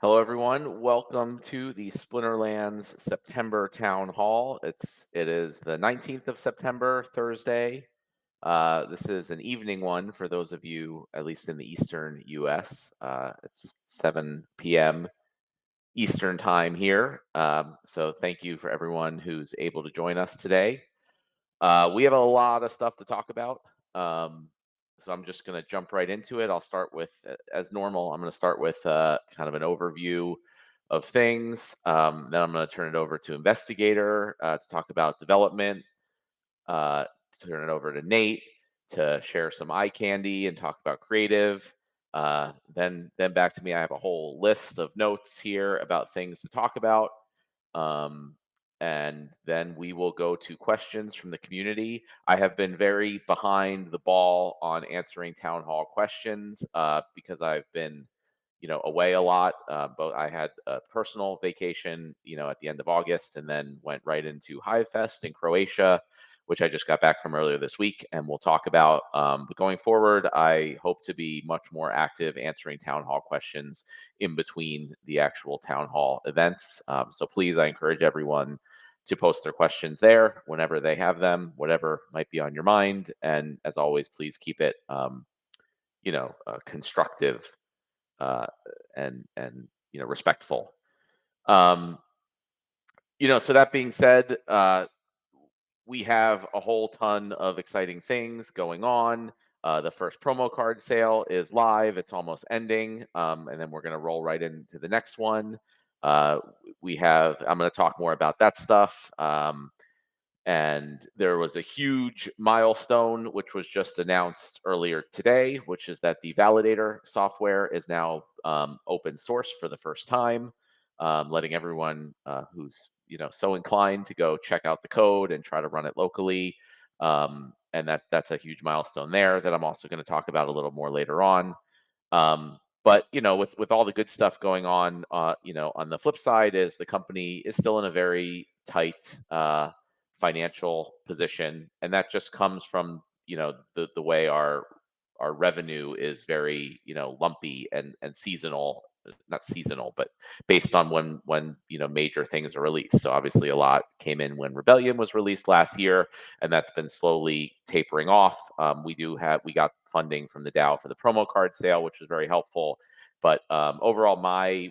Hello, everyone. Welcome to the Splinterlands September Town Hall. It is the 19th of September, Thursday. This is an evening one for those of you, at least in the Eastern U.S. It's 7 p.m. Eastern time here. So thank you for everyone who's able to join us today. We have a lot of stuff to talk about. Um, so I'm just going to jump right into it. I'll start with, as normal, I'm going to start with kind of an overview of things. Then I'm going to turn it over to Investigator to talk about development, uh, turn it over to Nate to share some eye candy and talk about creative. Then back to me. I have a whole list of notes here about things to talk about. Um, and then we will go to questions from the community. I have been very behind the ball on answering town hall questions because I've been, away a lot. But I had a personal vacation, at the end of August, and then went right into Hive Fest in Croatia, which I just got back from earlier this week, and we'll talk about. But going forward, I hope to be much more active answering town hall questions in between the actual town hall events. So please, I encourage everyone to post their questions there whenever they have them, whatever might be on your mind. And as always, please keep it, constructive uh, and respectful. Um, so that being said, we have a whole ton of exciting things going on. The first promo card sale is live. It's almost ending. And then we're going to roll right into the next one. Uh, I'm going to talk more about that stuff. And there was a huge milestone, which was just announced earlier today, which is that the validator software is now open source for the first time, letting everyone who's so inclined to go check out the code and try to run it locally. And that's a huge milestone there that I'm also going to talk about a little more later on. But with all the good stuff going on, on the flip side is the company is still in a very tight financial position, and that just comes from the way our revenue is very lumpy and seasonal, not seasonal, but based on when major things are released. So obviously a lot came in when Rebellion was released last year, and that's been slowly tapering off. We got funding from the DAO for the promo card sale, which was very helpful. But overall,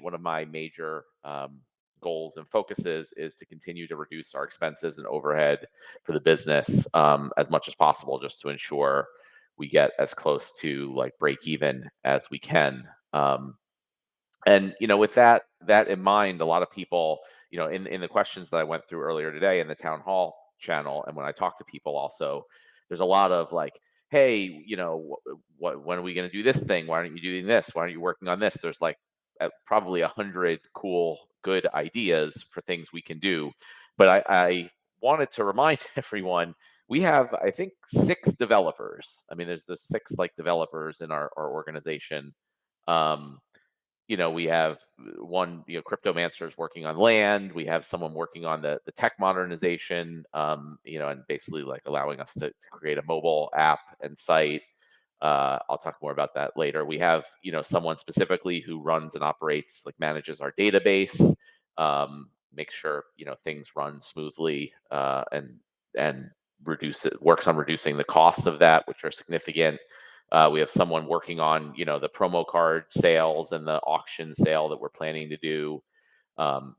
one of my major goals and focuses is to continue to reduce our expenses and overhead for the business as much as possible, just to ensure we get as close to like break even as we can. And with that in mind, a lot of people, in the questions that I went through earlier today in the town hall channel, and when I talk to people also, there's a lot of like, hey, when are we going to do this thing? Why aren't you doing this? Why aren't you working on this? There's like probably 100 cool, good ideas for things we can do. But I wanted to remind everyone we have, I think, 6 developers. I mean, there's the 6 like developers in our organization. Um, we have one, cryptomancer is working on land. We have someone working on the tech modernization, and basically like allowing us to create a mobile app and site. I'll talk more about that later. We have, someone specifically who runs and operates, like manages our database, makes sure, things run smoothly, and works on reducing the costs of that, which are significant. We have someone working on, the promo card sales and the auction sale that we're planning to do.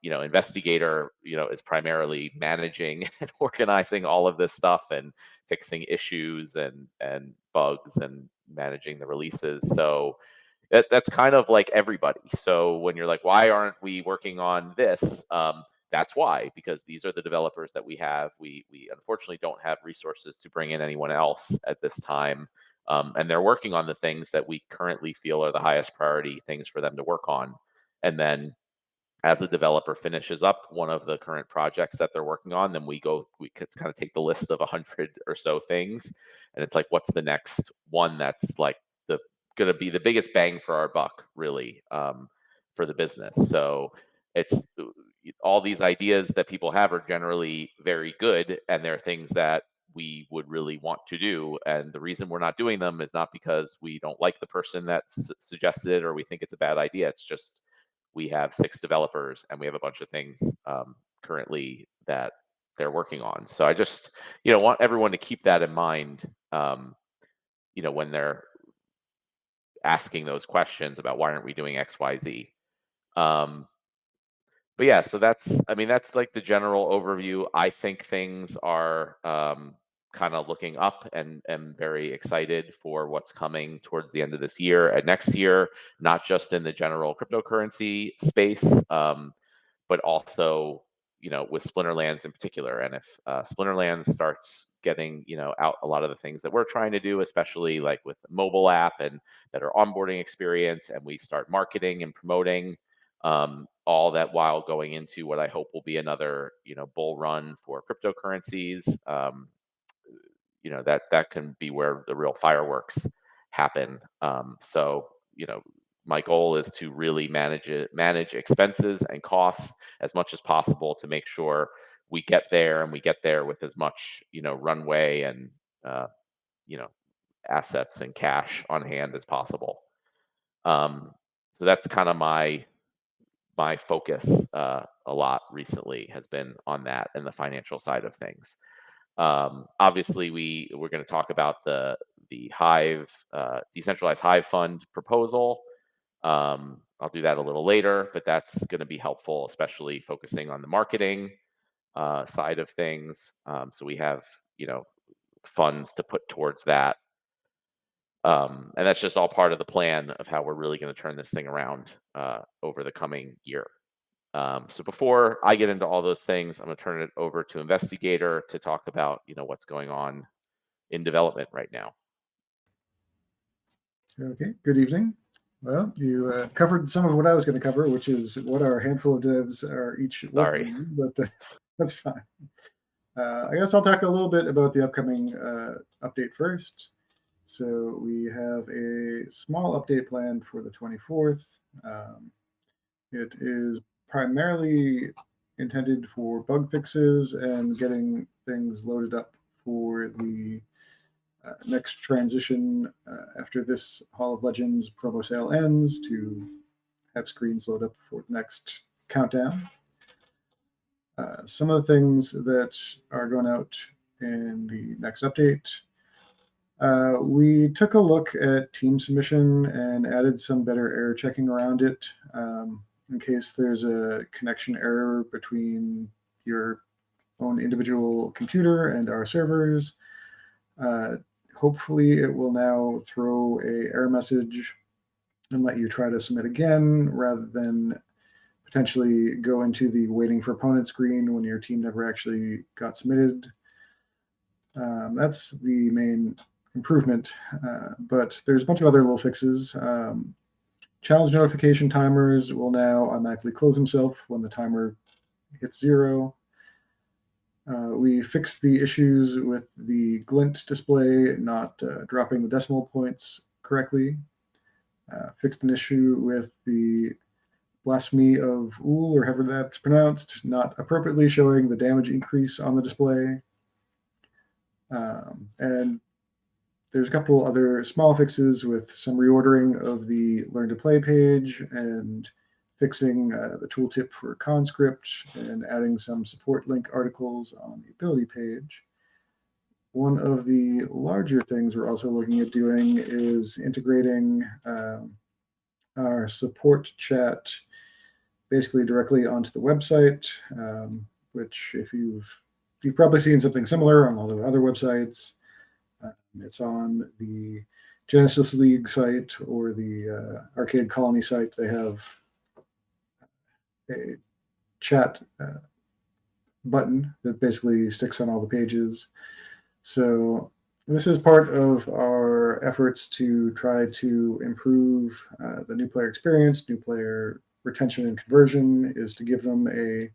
Investigator, is primarily managing and organizing all of this stuff and fixing issues and bugs and managing the releases. So that's kind of like everybody. So when you're like, why aren't we working on this? That's why, because these are the developers that we have. We unfortunately don't have resources to bring in anyone else at this time. And they're working on the things that we currently feel are the highest priority things for them to work on. And then as a developer finishes up one of the current projects that they're working on, then we could kind of take the list of 100 or so things, and it's like, what's the next one that's like the going to be the biggest bang for our buck, really, for the business. So it's all these ideas that people have are generally very good, and they're things that we would really want to do. And the reason we're not doing them is not because we don't like the person that suggested it or we think it's a bad idea. It's just we have 6 developers, and we have a bunch of things currently that they're working on. So I just, want everyone to keep that in mind, when they're asking those questions about why aren't we doing X, Y, Z. Um, but yeah, so that's like the general overview. I think things are kind of looking up, and am very excited for what's coming towards the end of this year and next year, not just in the general cryptocurrency space, but also, with Splinterlands in particular. And if Splinterlands starts getting, out a lot of the things that we're trying to do, especially like with the mobile app and better onboarding experience, and we start marketing and promoting, all that while going into what I hope will be another, bull run for cryptocurrencies, that can be where the real fireworks happen. So, my goal is to really manage expenses and costs as much as possible to make sure we get there, and we get there with as much, runway and, uh, you know, assets and cash on hand as possible. Um, so that's kind of my focus, a lot recently has been on that and the financial side of things. Obviously, we're going to talk about the Hive, decentralized Hive fund proposal. I'll do that a little later, but that's going to be helpful, especially focusing on the marketing side of things. So we have, funds to put towards that. And that's just all part of the plan of how we're really going to turn this thing around over the coming year. So before I get into all those things, I'm going to turn it over to Investigator to talk about, what's going on in development right now. Okay, good evening. Well, you covered some of what I was going to cover, which is what our handful of devs are each working on, but that's fine. I guess I'll talk a little bit about the upcoming update first. So we have a small update planned for the 24th. It is primarily intended for bug fixes and getting things loaded up for the next transition after this Hall of Legends promo sale ends, to have screens load up for the next countdown. Some of the things that are going out in the next update. We took a look at team submission and added some better error checking around it, in case there's a connection error between your own individual computer and our servers. Hopefully it will now throw a error message and let you try to submit again, rather than potentially go into the waiting for opponent screen when your team never actually got submitted. That's the main improvement, but there's a bunch of other little fixes. Challenge notification timers will now automatically close themselves when the timer hits 0. We fixed the issues with the glint display not dropping the decimal points correctly. Fixed an issue with the blasphemy of Ool, or however that's pronounced, not appropriately showing the damage increase on the display. And there's a couple other small fixes with some reordering of the Learn to Play page, and fixing the tooltip for conscript, and adding some support link articles on the ability page. One of the larger things we're also looking at doing is integrating our support chat basically directly onto the website, which if you've probably seen something similar on a lot of other websites. It's on the Genesis League site or the Arcade Colony site. They have a chat button that basically sticks on all the pages. So this is part of our efforts to try to improve the new player experience, new player retention and conversion, is to give them a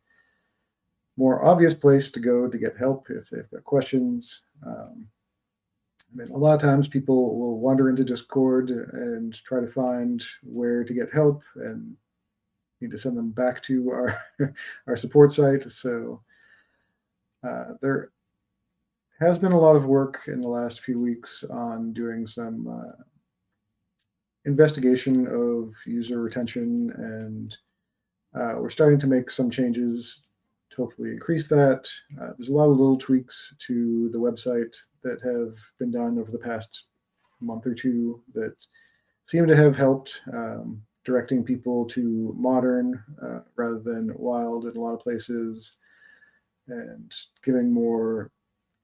more obvious place to go to get help if they've got questions. A lot of times people will wander into Discord and try to find where to get help, and need to send them back to our support site. So there has been a lot of work in the last few weeks on doing some investigation of user retention and We're starting to make some changes to hopefully increase that. There's a lot of little tweaks to the website that have been done over the past month or two that seem to have helped, directing people to modern rather than wild in a lot of places, and giving more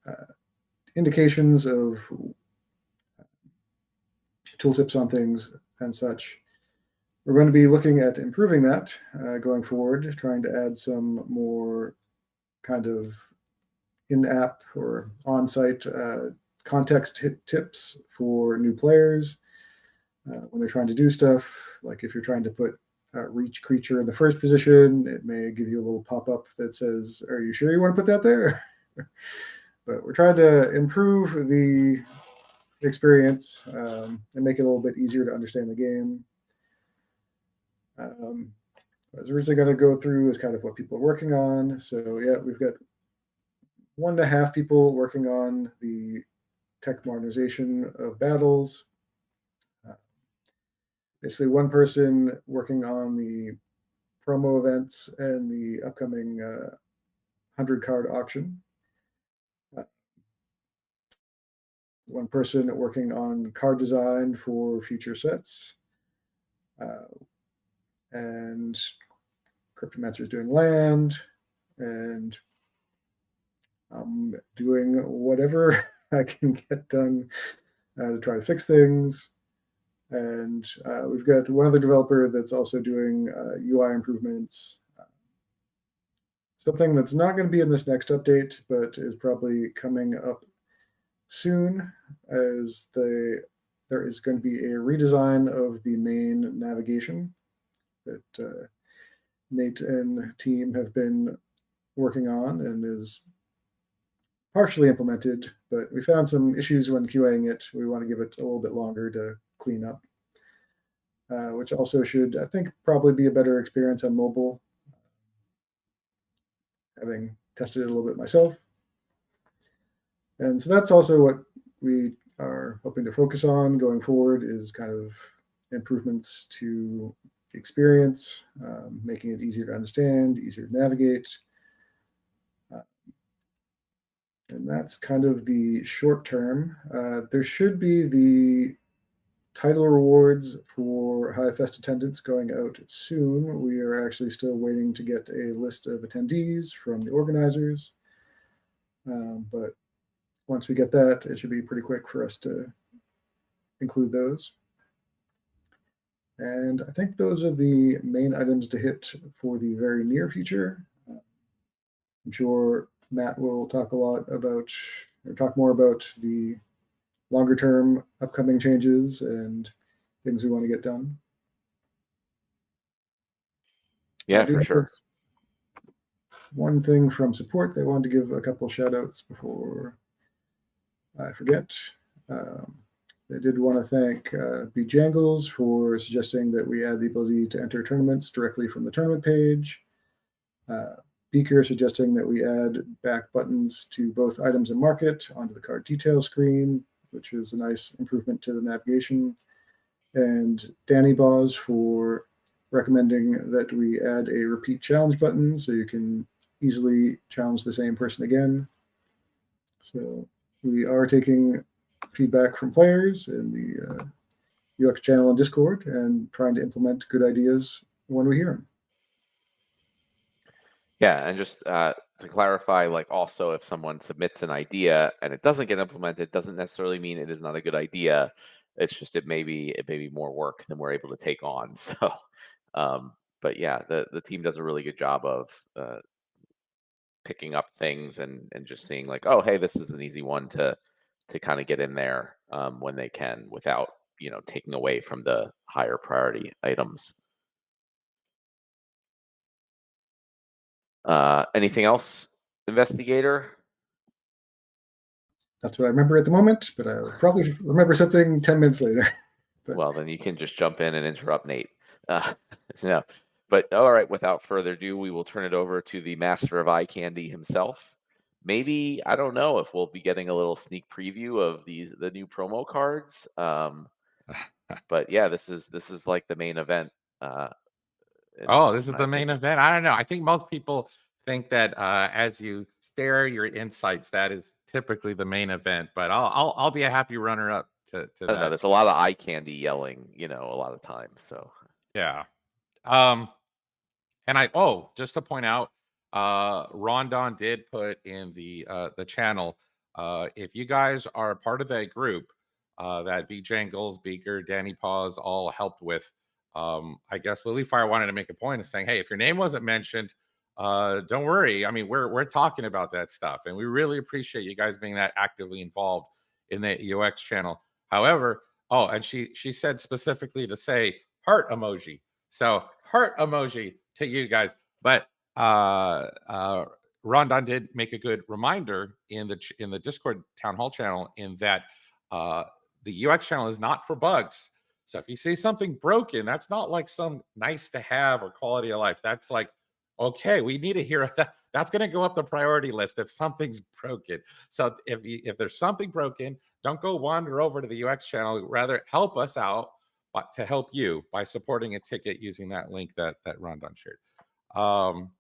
uh, indications of tooltips on things and such. We're going to be looking at improving that going forward, trying to add some more kind of in-app or on-site context tips for new players when they're trying to do stuff. Like if you're trying to put reach creature in the first position, it may give you a little pop-up that says, "Are you sure you want to put that there?" But we're trying to improve the experience and make it a little bit easier to understand the game. Um, I was originally going to go through is kind of what people are working on. So yeah, we've got 1.5 people working on the tech modernization of battles. Uh, Basically, one person working on the promo events and the upcoming 100 card auction. Uh, One person working on card design for future sets. Uh, and Cryptomancer is doing land. And I'm doing whatever I can get done to try to fix things. And we've got one other developer that's also doing UI improvements. Something that's not going to be in this next update, but is probably coming up soon, as there is going to be a redesign of the main navigation that Nate and team have been working on and is partially implemented, but we found some issues when QAing it. We want to give it a little bit longer to clean up, which also should, I think, probably be a better experience on mobile, having tested it a little bit myself. And so that's also what we are hoping to focus on going forward is kind of improvements to the experience, making it easier to understand, easier to navigate. Uh, and that's kind of the short term. There should be the title rewards for High Fest attendance going out soon. We are actually still waiting to get a list of attendees from the organizers. But once we get that, it should be pretty quick for us to include those. And I think those are the main items to hit for the very near future. I'm sure Matt will talk a lot about, or talk more about the longer term upcoming changes and things we want to get done. I Yeah, do for have sure. one thing from support. They wanted to give a couple shout outs before I forget. Um, they did want to thank B. Jangles for suggesting that we add the ability to enter tournaments directly from the tournament page. Beaker suggesting that we add back buttons to both items and market onto the card detail screen, which is a nice improvement to the navigation. And Danny Boz for recommending that we add a repeat challenge button so you can easily challenge the same person again. So we are taking feedback from players in the UX channel and Discord and trying to implement good ideas when we hear them. Yeah, and just to clarify, like also if someone submits an idea and it doesn't get implemented, doesn't necessarily mean it is not a good idea. It's just it may be more work than we're able to take on. So, but yeah, the team does a really good job of picking up things and just seeing like, oh, hey, this is an easy one to kind of get in there when they can without taking away from the higher priority items. Anything else, investigator? That's what I remember at the moment, but I'll probably remember something 10 minutes later. But Well, then you can just jump in and interrupt Nate. Uh, no, but all right. Without further ado, we will turn it over to the master of eye candy himself. Maybe I don't know if we'll be getting a little sneak preview of the new promo cards. But yeah, this is like the main event. Uh, in Oh, this is my the main opinion. event. I don't know. I think most people think that as you share your insights, that is typically the main event. But I'll be a happy runner up to I don't know. that. There's a lot of eye candy yelling, a lot of times. So Yeah. Um, And just to point out, Rondon did put in the channel. If you guys are a part of that group that B Jangles, Beaker, Danny Paws all helped with, I guess Lilyfire wanted to make a point of saying, hey, if your name wasn't mentioned, don't worry. I mean, we're talking about that stuff, and we really appreciate you guys being that actively involved in the UX channel. However, and she said specifically to say heart emoji. So heart emoji to you guys. But Rondon did make a good reminder in the Discord town hall channel in that uh, the UX channel is not for bugs. So if you see something broken, that's not like some nice to have or quality of life. That's like, okay, we need to hear that. That's going to go up the priority list if something's broken. So if there's something broken, don't go wander over to the UX channel. Rather help us out but to help you by supporting a ticket using that link that Rondon shared. Um,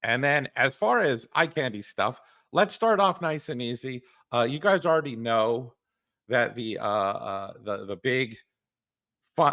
and then as far as eye candy stuff, let's start off nice and easy. You guys already know that the big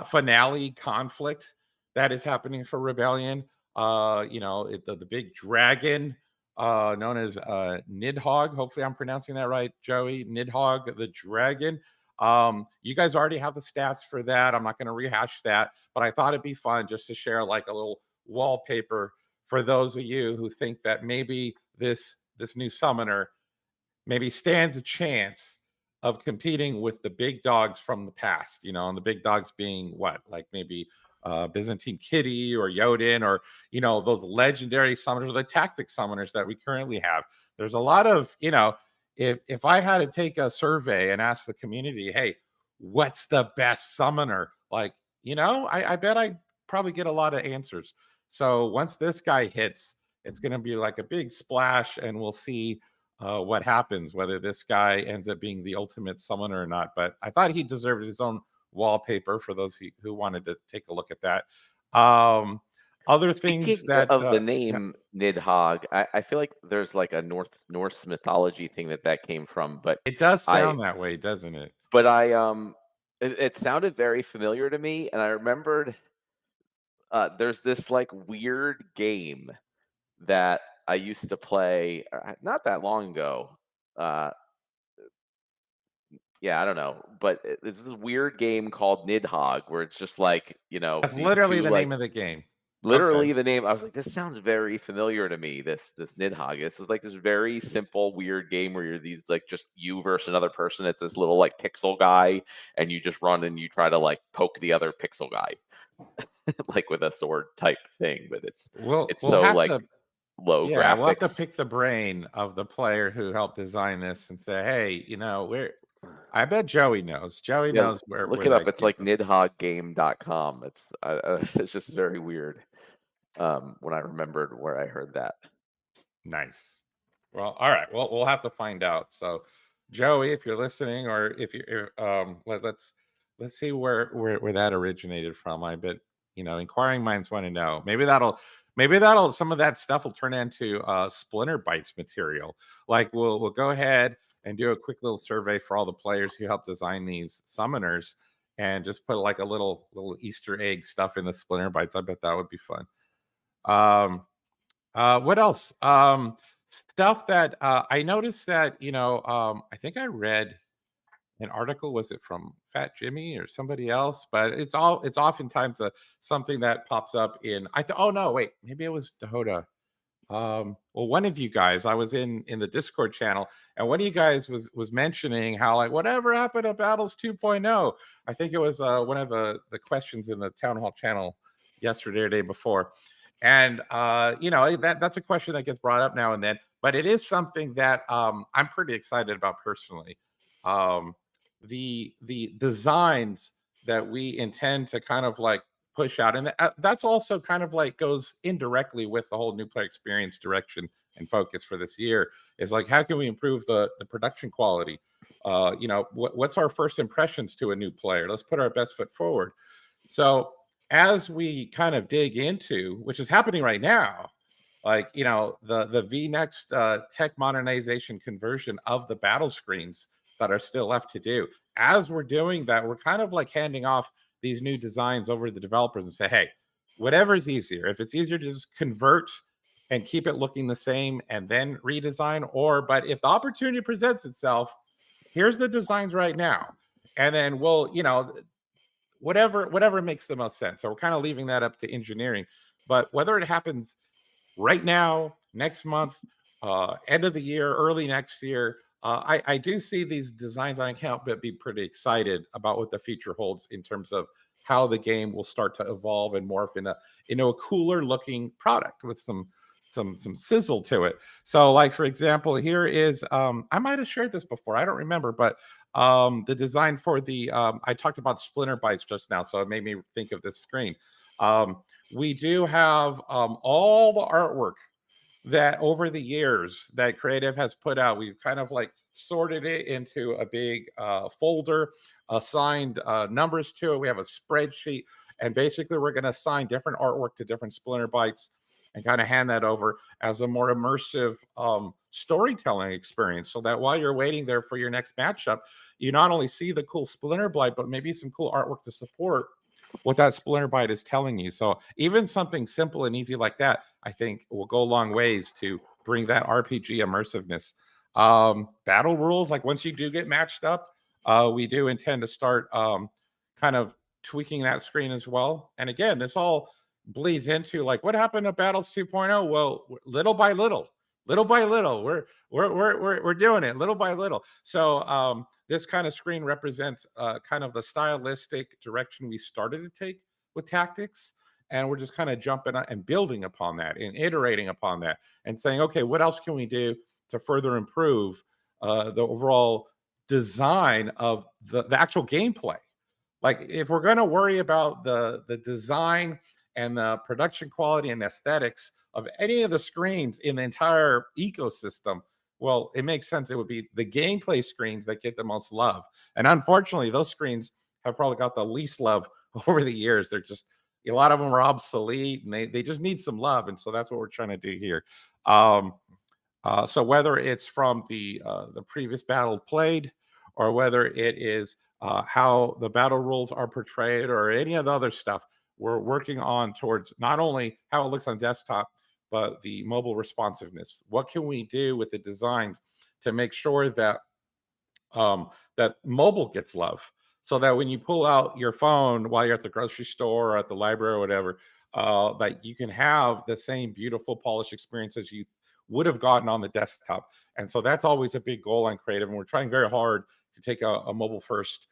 finale conflict that is happening for Rebellion. The big dragon known as Nidhogg. Hopefully, I'm pronouncing that right, Joey. Nidhogg, the dragon. You guys already have the stats for that. I'm not going to rehash that, but I thought it'd be fun just to share like a little wallpaper for those of you who think that maybe this new summoner maybe stands a chance of competing with the big dogs from the past, and the big dogs being what, like maybe Byzantine Kitty or Yodin or, those legendary summoners or the tactic summoners that we currently have. There's a lot of, if I had to take a survey and ask the community, hey, what's the best summoner? Like, I bet I probably get a lot of answers. So once this guy hits, it's going to be like a big splash and we'll see what happens, whether this guy ends up being the ultimate summoner or not. But I thought he deserved his own wallpaper for those who wanted to take a look at that. Um, Other things Speaking that, of the yeah, name Nidhogg, I feel like there's like a Norse mythology thing that came from, but it does I sound that way, doesn't it? but I it sounded very familiar to me, and I remembered there's this like weird game that I used to play not that long ago. Uh, yeah, I don't know, but it's this weird game called Nidhogg where it's just like That's these literally two the like name of the game. Okay. literally the name. I was like, this sounds very familiar to me. This Nidhogg. This is like this very simple weird game where you're these like just you versus another person. It's this little like pixel guy, and you just run and you try to like poke the other pixel guy like with a sword type thing. But it's We'll it's we'll so have like to low Yeah, we'll have to graphics. pick the brain of the player who helped design this and say, hey, we're I bet Joey knows. Joey Yeah, knows where look where it up. that It's came like from. nidhoggame.com. It's it's just very weird when I remembered where I heard that. Nice. Well, all right. Well, we'll have to find out. So, Joey, if you're listening, or if you're, let's see where that originated from. I bet inquiring minds want to know. Maybe that'll some of that stuff will turn into Splinter Bites material. Like we'll go ahead and do a quick little survey for all the players who helped design these summoners, and just put like a little Easter egg stuff in the Splinter Bites. I bet that would be fun. Um, what else? Stuff that I noticed that I think I read an article. Was it from Fat Jimmy or somebody else? But it's oftentimes something that pops up in. Oh no, wait, maybe it was Dahoda. Well, one of you guys, I was in the Discord channel, and one of you guys was mentioning how like whatever happened to Battles 2.0. I think it was one of the questions in the town hall channel yesterday or day before, and that's a question that gets brought up now and then. But it is something that I'm pretty excited about personally. Um, the designs that we intend to kind of like push out, and that's also kind of like goes indirectly with the whole new player experience direction and focus for this year, is like how can we improve the production quality. What's our first impressions to a new player? Let's put our best foot forward. So as we kind of dig into, which is happening right now, like, you know, the V-Next tech modernization conversion of the battle screens that are still left to do. As we're doing that, we're kind of like handing off these new designs over to the developers and say, hey, whatever's easier. If it's easier to just convert and keep it looking the same and then redesign, but if the opportunity presents itself, here's the designs right now. And then we'll, you know, whatever makes the most sense. So we're kind of leaving that up to engineering. But whether it happens right now, next month, end of the year, early next year, I do see these designs. I can't but be pretty excited about what the future holds in terms of how the game will start to evolve and morph into a cooler looking product with some sizzle to it. So, like for example, here is I might have shared this before. I don't remember, but the design for the I talked about splinter bytes just now, so it made me think of this screen. We do have all the artwork that over the years that creative has put out. We've kind of like sorted it into a big folder, assigned numbers to it. We have a spreadsheet, and basically we're going to assign different artwork to different splinter bytes and kind of hand that over as a more immersive storytelling experience, so that while you're waiting there for your next matchup, you not only see the cool splinter byte, but maybe some cool artwork to support what that splinter byte is telling you. So even something simple and easy like that, I think, will go a long ways to bring that RPG immersiveness. Battle rules, like once you do get matched up, we do intend to start kind of tweaking that screen as well. And again, this all bleeds into like what happened to Battles 2.0. Well, little by little, we're doing it little by little. So this kind of screen represents kind of the stylistic direction we started to take with tactics, and we're just kind of jumping and building upon that and iterating upon that and saying, okay, what else can we do to further improve the overall design of the actual gameplay? Like if we're going to worry about the design and the production quality and aesthetics of any of the screens in the entire ecosystem, well, it makes sense. It would be the gameplay screens that get the most love. And unfortunately, those screens have probably got the least love over the years. They're just, a lot of them are obsolete and they just need some love. And so that's what we're trying to do here. So whether it's from the previous battle played, or whether it is how the battle rules are portrayed, or any of the other stuff, we're working on towards not only how it looks on desktop, but the mobile responsiveness. What can we do with the designs to make sure that that mobile gets love, so that when you pull out your phone while you're at the grocery store or at the library or whatever, that you can have the same beautiful polished experience as you would have gotten on the desktop. And so that's always a big goal on creative, and we're trying very hard to take a mobile first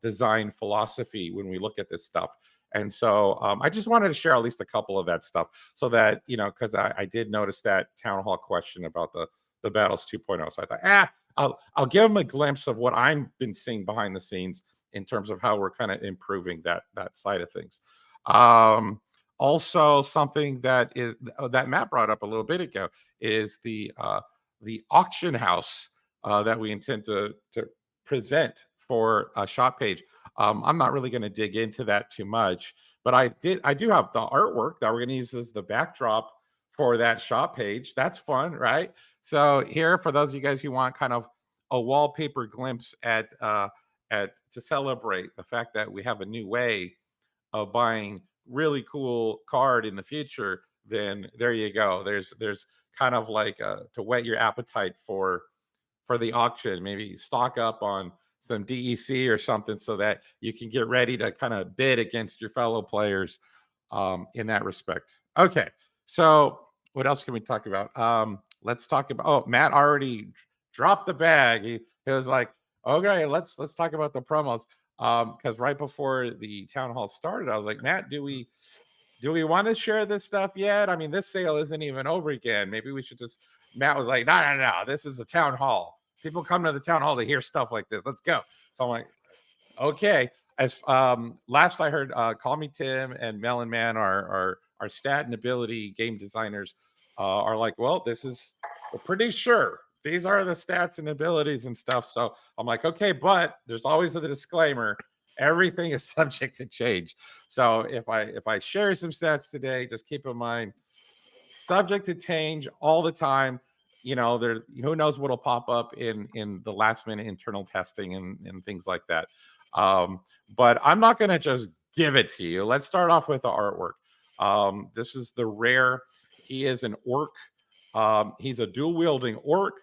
design philosophy when we look at this stuff. And so I just wanted to share at least a couple of that stuff, so that, you know, because I did notice that town hall question about the Battles 2.0. So I thought, I'll give them a glimpse of what I've been seeing behind the scenes in terms of how we're kind of improving that side of things. Also, something that is that Matt brought up a little bit ago is the auction house that we intend to present for a shop page. I'm not really going to dig into that too much, but I do have the artwork that we're going to use as the backdrop for that shop page. That's fun, right? So here, for those of you guys who want kind of a wallpaper glimpse at to celebrate the fact that we have a new way of buying really cool card in the future, then there you go. There's kind of like to whet your appetite for the auction. Maybe stock up on some DEC or something, so that you can get ready to kind of bid against your fellow players in that respect. Okay, so what else can we talk about? Let's talk about. Oh, Matt already dropped the bag. He was like, "Okay, let's talk about the promos." Because right before the town hall started, I was like, "Matt, do we want to share this stuff yet? I mean, this sale isn't even over again. Maybe we should just." Matt was like, "No. This is a town hall. People come to the town hall to hear stuff like this. Let's go." So I'm like, "Okay." As last I heard, Call Me Tim and Melon Man, our stat and ability game designers, are like, "Well, we're pretty sure these are the stats and abilities and stuff." So I'm like, "Okay," but there's always the disclaimer. everything is subject to change. So if I share some stats today, just keep in mind, subject to change all the time. There, who knows what'll pop up in the last minute internal testing and things like that. But I'm not going to just give it to you. Let's start off with the artwork. This is the rare. He is an orc. He's a dual wielding orc,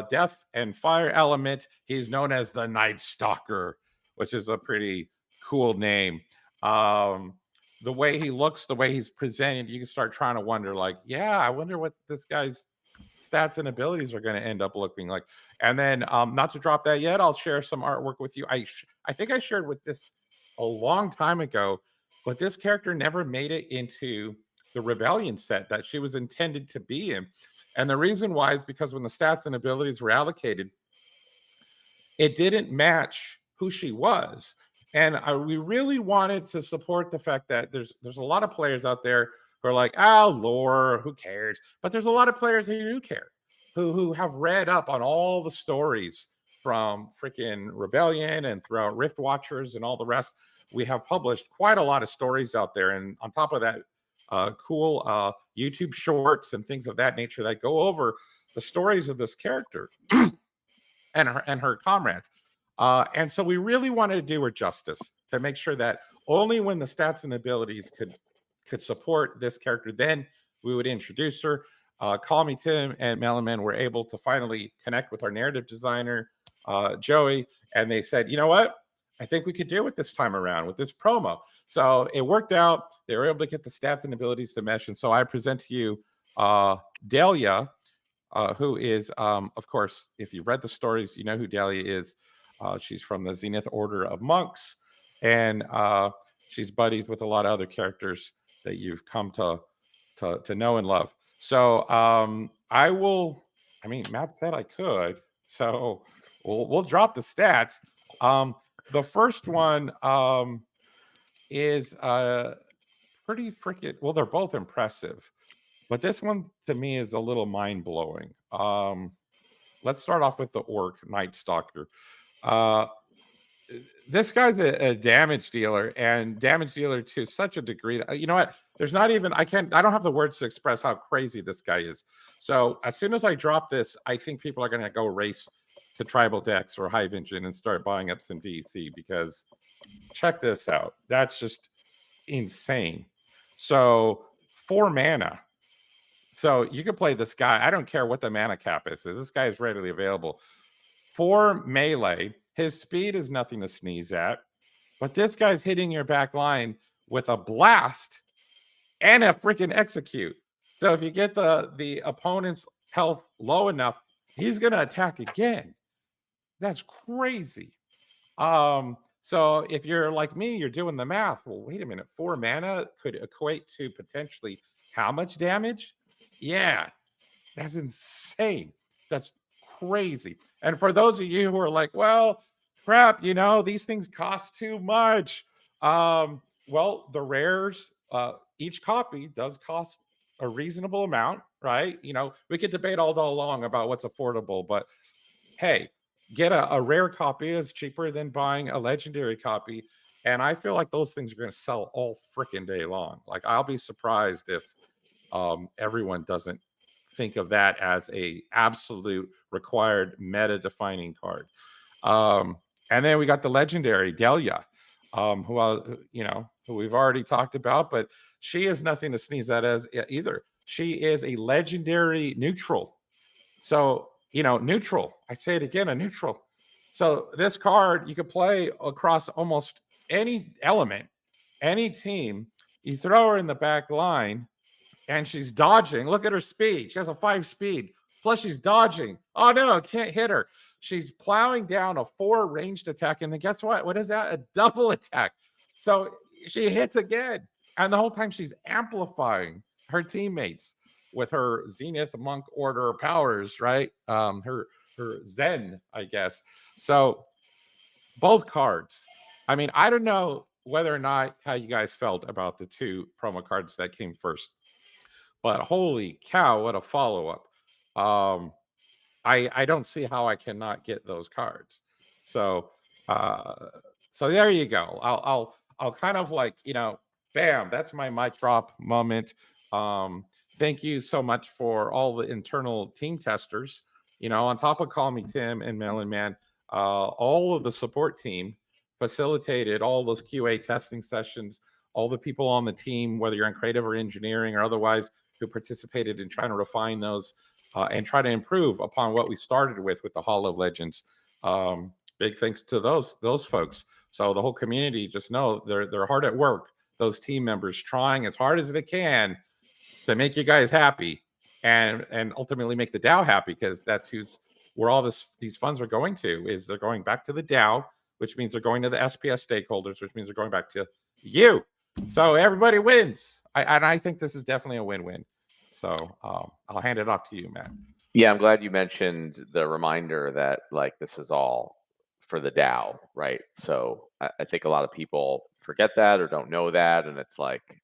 death and fire element. He's known as the Night Stalker, which is a pretty cool name. The way he looks, the way he's presented, you can start trying to wonder, like, yeah, I wonder what this guy's stats and abilities are going to end up looking like. And then, not to drop that yet, I'll share some artwork with you. I think I shared with this a long time ago, but this character never made it into the Rebellion set that she was intended to be in. And the reason why is because when the stats and abilities were allocated, it didn't match who she was. And we really wanted to support the fact that there's a lot of players out there who are like, lore, who cares? But there's a lot of players who do care, who have read up on all the stories from freaking Rebellion and throughout Rift Watchers and all the rest. We have published quite a lot of stories out there. And on top of that, cool YouTube shorts and things of that nature that go over the stories of this character and her comrades. And so we really wanted to do her justice to make sure that only when the stats and abilities could support this character, then we would introduce her. Call Me Tim and Melaman were able to finally connect with our narrative designer, Joey, and they said, you know what? I think we could do it this time around with this promo. So it worked out. They were able to get the stats and abilities to mesh. And so I present to you Delia, who is, of course, if you've read the stories, you know who Delia is. She's from the Zenith Order of Monks, and she's buddies with a lot of other characters that you've come to know and love. So Matt said I could, so we'll drop the stats. The first one is pretty freaking, well, they're both impressive, but this one to me is a little mind-blowing. Let's start off with the orc Night Stalker. This guy's a damage dealer, and damage dealer to such a degree that, you know what, there's not even, I don't have the words to express how crazy this guy is. So as soon as I drop this, I think people are going to go race to Tribal Decks or Hive Engine and start buying up some DC, because check this out. That's just insane. So 4 mana. So you could play this guy. I don't care what the mana cap is. This guy is readily available. 4 melee. His speed is nothing to sneeze at. But this guy's hitting your back line with a blast and a freaking execute. So if you get the opponent's health low enough, he's going to attack again. That's crazy. So if you're like me, you're doing the math. Well, wait a minute. 4 mana could equate to potentially how much damage? Yeah, that's insane. That's crazy. And for those of you who are like, well, crap, these things cost too much. Well, the rares, each copy does cost a reasonable amount, right? We could debate all day long about what's affordable, but hey, get a rare copy is cheaper than buying a legendary copy. And I feel like those things are going to sell all freaking day long. Like, I'll be surprised if everyone doesn't think of that as a absolute required meta-defining card. And then we got the legendary Delia, who we've already talked about, but she is nothing to sneeze at as either. She is a legendary neutral. So, neutral. I say it again, a neutral. So this card you could play across almost any element, any team. You throw her in the back line, and she's dodging. Look at her speed. She has a 5 speed. Plus, she's dodging. Oh, no, can't hit her. She's plowing down a 4 ranged attack. And then guess what? What is that? A double attack. So she hits again. And the whole time she's amplifying her teammates with her Zenith Monk Order powers, right? Her Zen, I guess. So both cards. I mean, I don't know whether or not how you guys felt about the 2 promo cards that came first, but holy cow, what a follow-up. I don't see how I cannot get those cards. So So there you go. I'll kind of like, bam, that's my mic drop moment. Thank you so much for all the internal team testers. On top of Call Me Tim and Melon Man, all of the support team facilitated all those QA testing sessions, all the people on the team, whether you're in creative or engineering or otherwise, who participated in trying to refine those and try to improve upon what we started with the Hall of Legends. Big thanks to those folks. So the whole community just know they're hard at work. Those team members trying as hard as they can to make you guys happy and ultimately make the DAO happy, because that's where all these funds are going to. Is they're going back to the DAO, which means they're going to the SPS stakeholders, which means they're going back to you. So everybody wins. I think this is definitely a win-win. So I'll hand it off to you, Matt. Yeah, I'm glad you mentioned the reminder that like this is all for the DAO, right? So I think a lot of people forget that or don't know that, and it's like,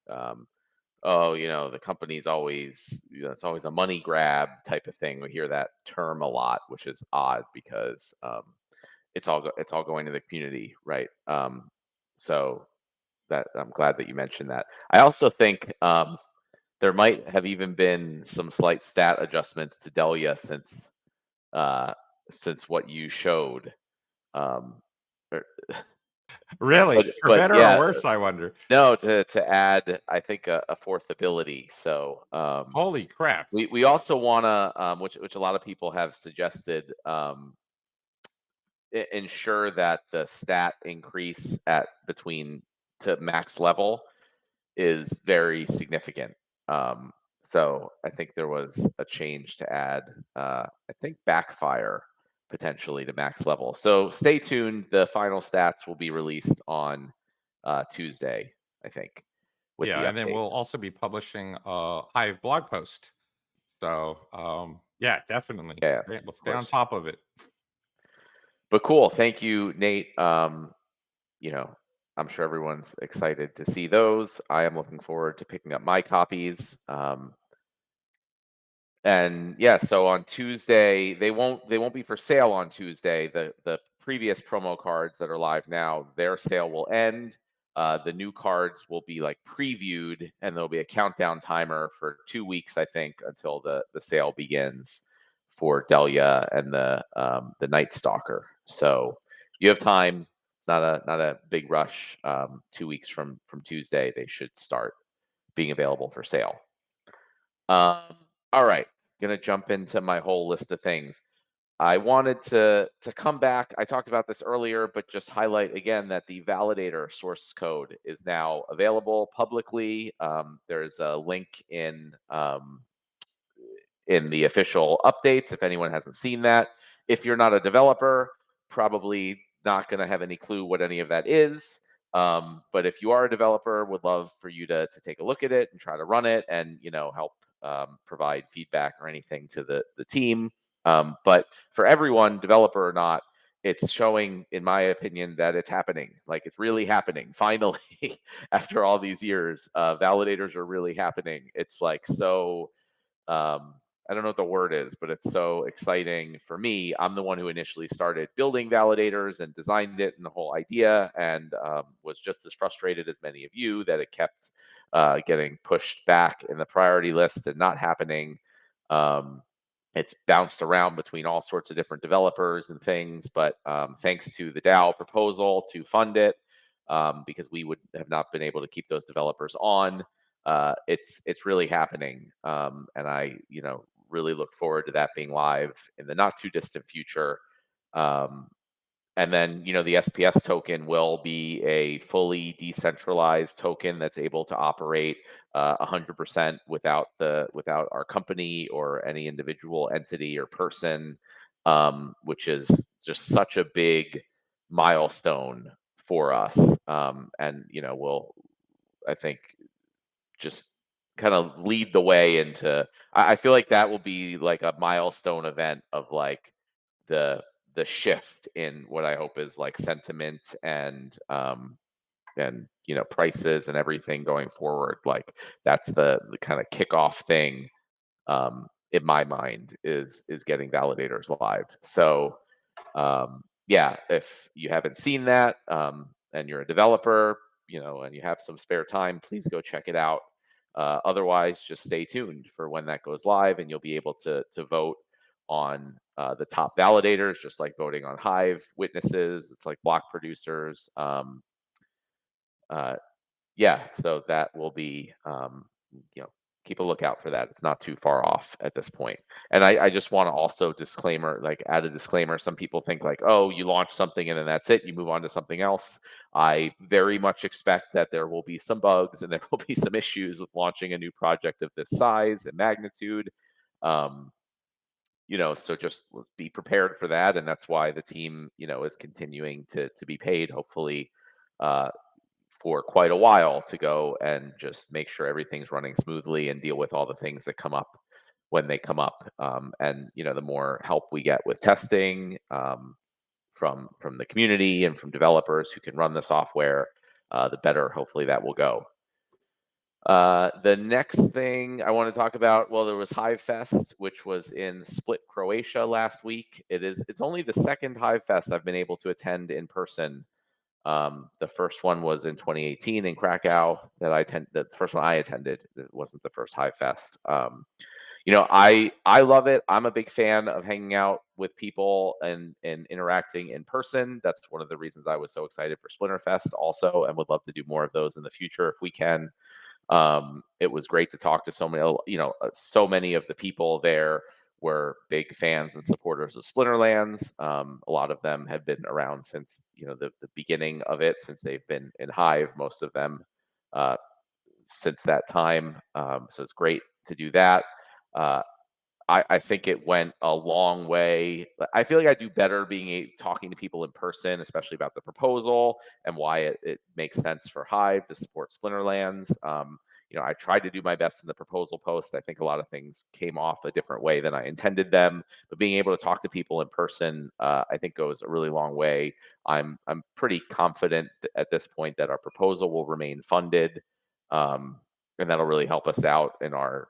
oh, the company's always, it's always a money grab type of thing. We hear that term a lot, which is odd because it's all going to the community, right? So that I'm glad that you mentioned that. I also think there might have even been some slight stat adjustments to Delia uh, since what you showed. Um, er, Really, for but better or yeah, worse, I wonder. no, to add, I think a fourth ability. So Holy crap! we also want to, which a lot of people have suggested, ensure that the stat increase at between to max level is very significant. Um, so I think there was a change to add, I think backfire potentially to max level. So stay tuned. The final stats will be released on Tuesday, I think, with Yeah, the and then update. we'll also be publishing a Hive blog post. So yeah, definitely. Yeah, We'll of stay on course. top of it. But cool. Thank you, Nate. You know, I'm sure everyone's excited to see those. I am looking forward to picking up my copies. And yeah, so on Tuesday they won't be for sale on Tuesday. The previous promo cards that are live now, their sale will end. The new cards will be like previewed, and there'll be a countdown timer for 2 weeks, I think, until the sale begins for Delia and the Night Stalker. So you have time. It's not a big rush. 2 weeks from Tuesday, they should start being available for sale. All right, gonna jump into my whole list of things. I wanted to come back. I talked about this earlier, but just highlight again that the validator source code is now available publicly. There's a link in the official updates if anyone hasn't seen that. If you're not a developer, probably not going to have any clue what any of that is. But if you are a developer, would love for you to take a look at it and try to run it and help provide feedback or anything to the team. But for everyone, developer or not, it's showing, in my opinion, that it's happening. Like it's really happening. Finally, after all these years, validators are really happening. It's like so. I don't know what the word is, but it's so exciting for me. I'm the one who initially started building validators and designed it and the whole idea, and was just as frustrated as many of you that it kept getting pushed back in the priority list and not happening. Um, it's bounced around between all sorts of different developers and things, but thanks to the DAO proposal to fund it, because we would have not been able to keep those developers on. It's really happening, and I really look forward to that being live in the not too distant future. Um, and then the SPS token will be a fully decentralized token that's able to operate 100% without our company or any individual entity or person, which is just such a big milestone for us. And will, I think, just kind of lead the way into. I feel like that will be like a milestone event of like the shift in what I hope is like sentiment and prices and everything going forward. Like that's the kind of kickoff thing, in my mind, is getting validators live. So yeah, if you haven't seen that, and you're a developer, and you have some spare time, please go check it out. Otherwise, just stay tuned for when that goes live, and you'll be able to vote on the top validators, just like voting on Hive witnesses. It's like block producers. Uh, yeah, so that will be, keep a lookout for that. It's not too far off at this point. And I just want to also add a disclaimer. Some people think like, oh, you launch something and then that's it. You move on to something else. I very much expect that there will be some bugs and there will be some issues with launching a new project of this size and magnitude. Um, so just be prepared for that. And that's why the team, is continuing to be paid, hopefully, uh, for quite a while to go and just make sure everything's running smoothly and deal with all the things that come up when they come up. And the more help we get with testing from the community and from developers who can run the software, the better hopefully that will go. The next thing I want to talk about, well, there was Hive Fest, which was in Split, Croatia last week. It's only the second Hive Fest I've been able to attend in person. The first one was in 2018 in Krakow the first one I attended. It wasn't the first Hive Fest. I love it. I'm a big fan of hanging out with people and interacting in person. That's one of the reasons I was so excited for Splinterfest also, and would love to do more of those in the future if we can. It was great to talk to so many of the people there were big fans and supporters of Splinterlands. A lot of them have been around since the beginning of it, since they've been in Hive, most of them since that time. So it's great to do that. Uh, I think it went a long way. I feel like I do better talking to people in person, especially about the proposal and why it makes sense for Hive to support Splinterlands. I tried to do my best in the proposal post. I think a lot of things came off a different way than I intended them, but being able to talk to people in person, I think goes a really long way. I'm pretty confident at this point that our proposal will remain funded. And that'll really help us out in our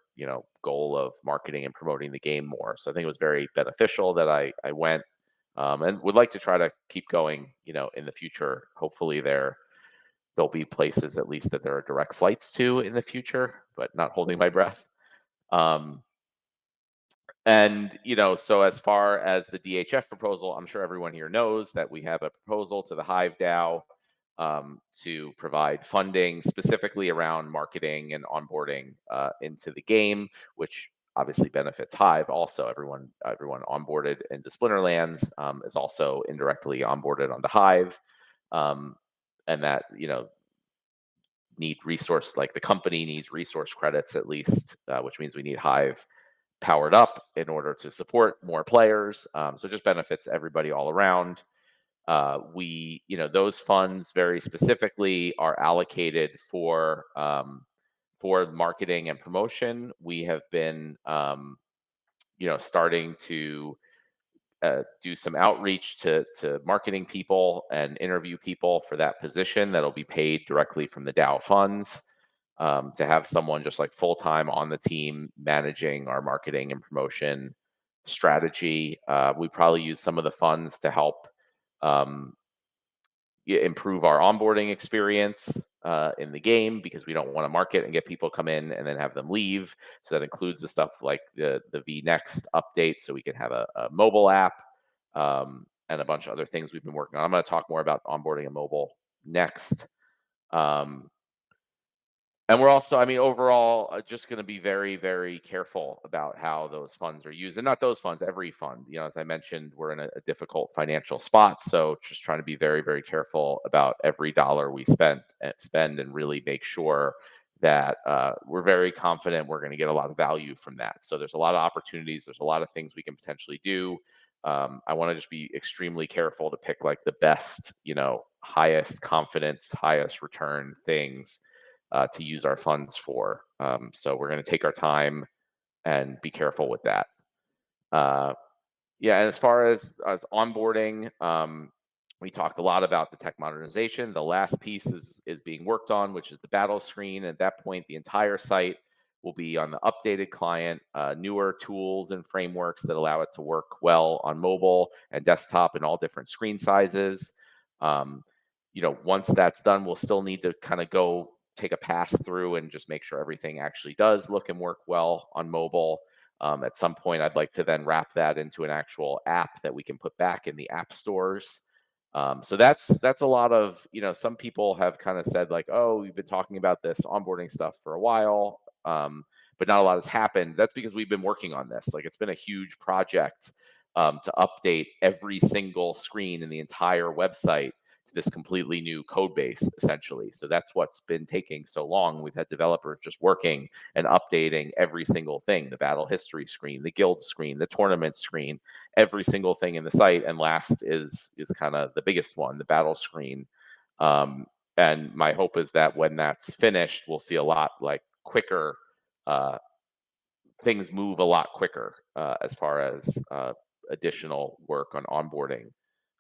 goal of marketing and promoting the game more. So I think it was very beneficial that I went, and would like to try to keep going in the future. Hopefully there'll be places at least that there are direct flights to in the future, but not holding my breath. And so as far as the DHF proposal, I'm sure everyone here knows that we have a proposal to the Hive DAO to provide funding specifically around marketing and onboarding into the game, which obviously benefits Hive. Also, everyone onboarded into Splinterlands is also indirectly onboarded onto Hive, and that need resource, like the company needs resource credits at least, which means we need Hive powered up in order to support more players. So it just benefits everybody all around. Those funds very specifically are allocated for marketing and promotion. We have been, starting to do some outreach to marketing people and interview people for that position that'll be paid directly from the DAO funds. To have someone just like full time on the team managing our marketing and promotion strategy. We probably use some of the funds to help um, improve our onboarding experience in the game, because we don't want to market and get people come in and then have them leave. So that includes the stuff like the vNext update, so we can have a mobile app, and a bunch of other things we've been working on. I'm going to talk more about onboarding a mobile next. And we're also, overall, just going to be very, very careful about how those funds are used. And not those funds, every fund. As I mentioned, we're in a difficult financial spot. So just trying to be very, very careful about every dollar we spend and really make sure that we're very confident we're going to get a lot of value from that. So there's a lot of opportunities. There's a lot of things we can potentially do. I want to just be extremely careful to pick like the best, highest confidence, highest return things to use our funds for. So we're going to take our time and be careful with that. Yeah, and as far as onboarding, we talked a lot about the tech modernization. The last piece is being worked on, which is the battle screen. At that point, the entire site will be on the updated client, newer tools and frameworks that allow it to work well on mobile and desktop and all different screen sizes. once that's done, we'll still need to kind of go take a pass through and just make sure everything actually does look and work well on mobile. At some point, I'd like to then wrap that into an actual app that we can put back in the app stores. So that's a lot of, some people have kind of said like, oh, we've been talking about this onboarding stuff for a while, but not a lot has happened. That's because we've been working on this. Like, it's been a huge project to update every single screen in the entire website to this completely new code base, essentially. So that's what's been taking so long. We've had developers just working and updating every single thing: the battle history screen, the guild screen, the tournament screen, every single thing in the site. And last is kind of the biggest one, the battle screen. And my hope is that when that's finished, we'll see a lot like quicker, uh, things move a lot quicker as far as additional work on onboarding.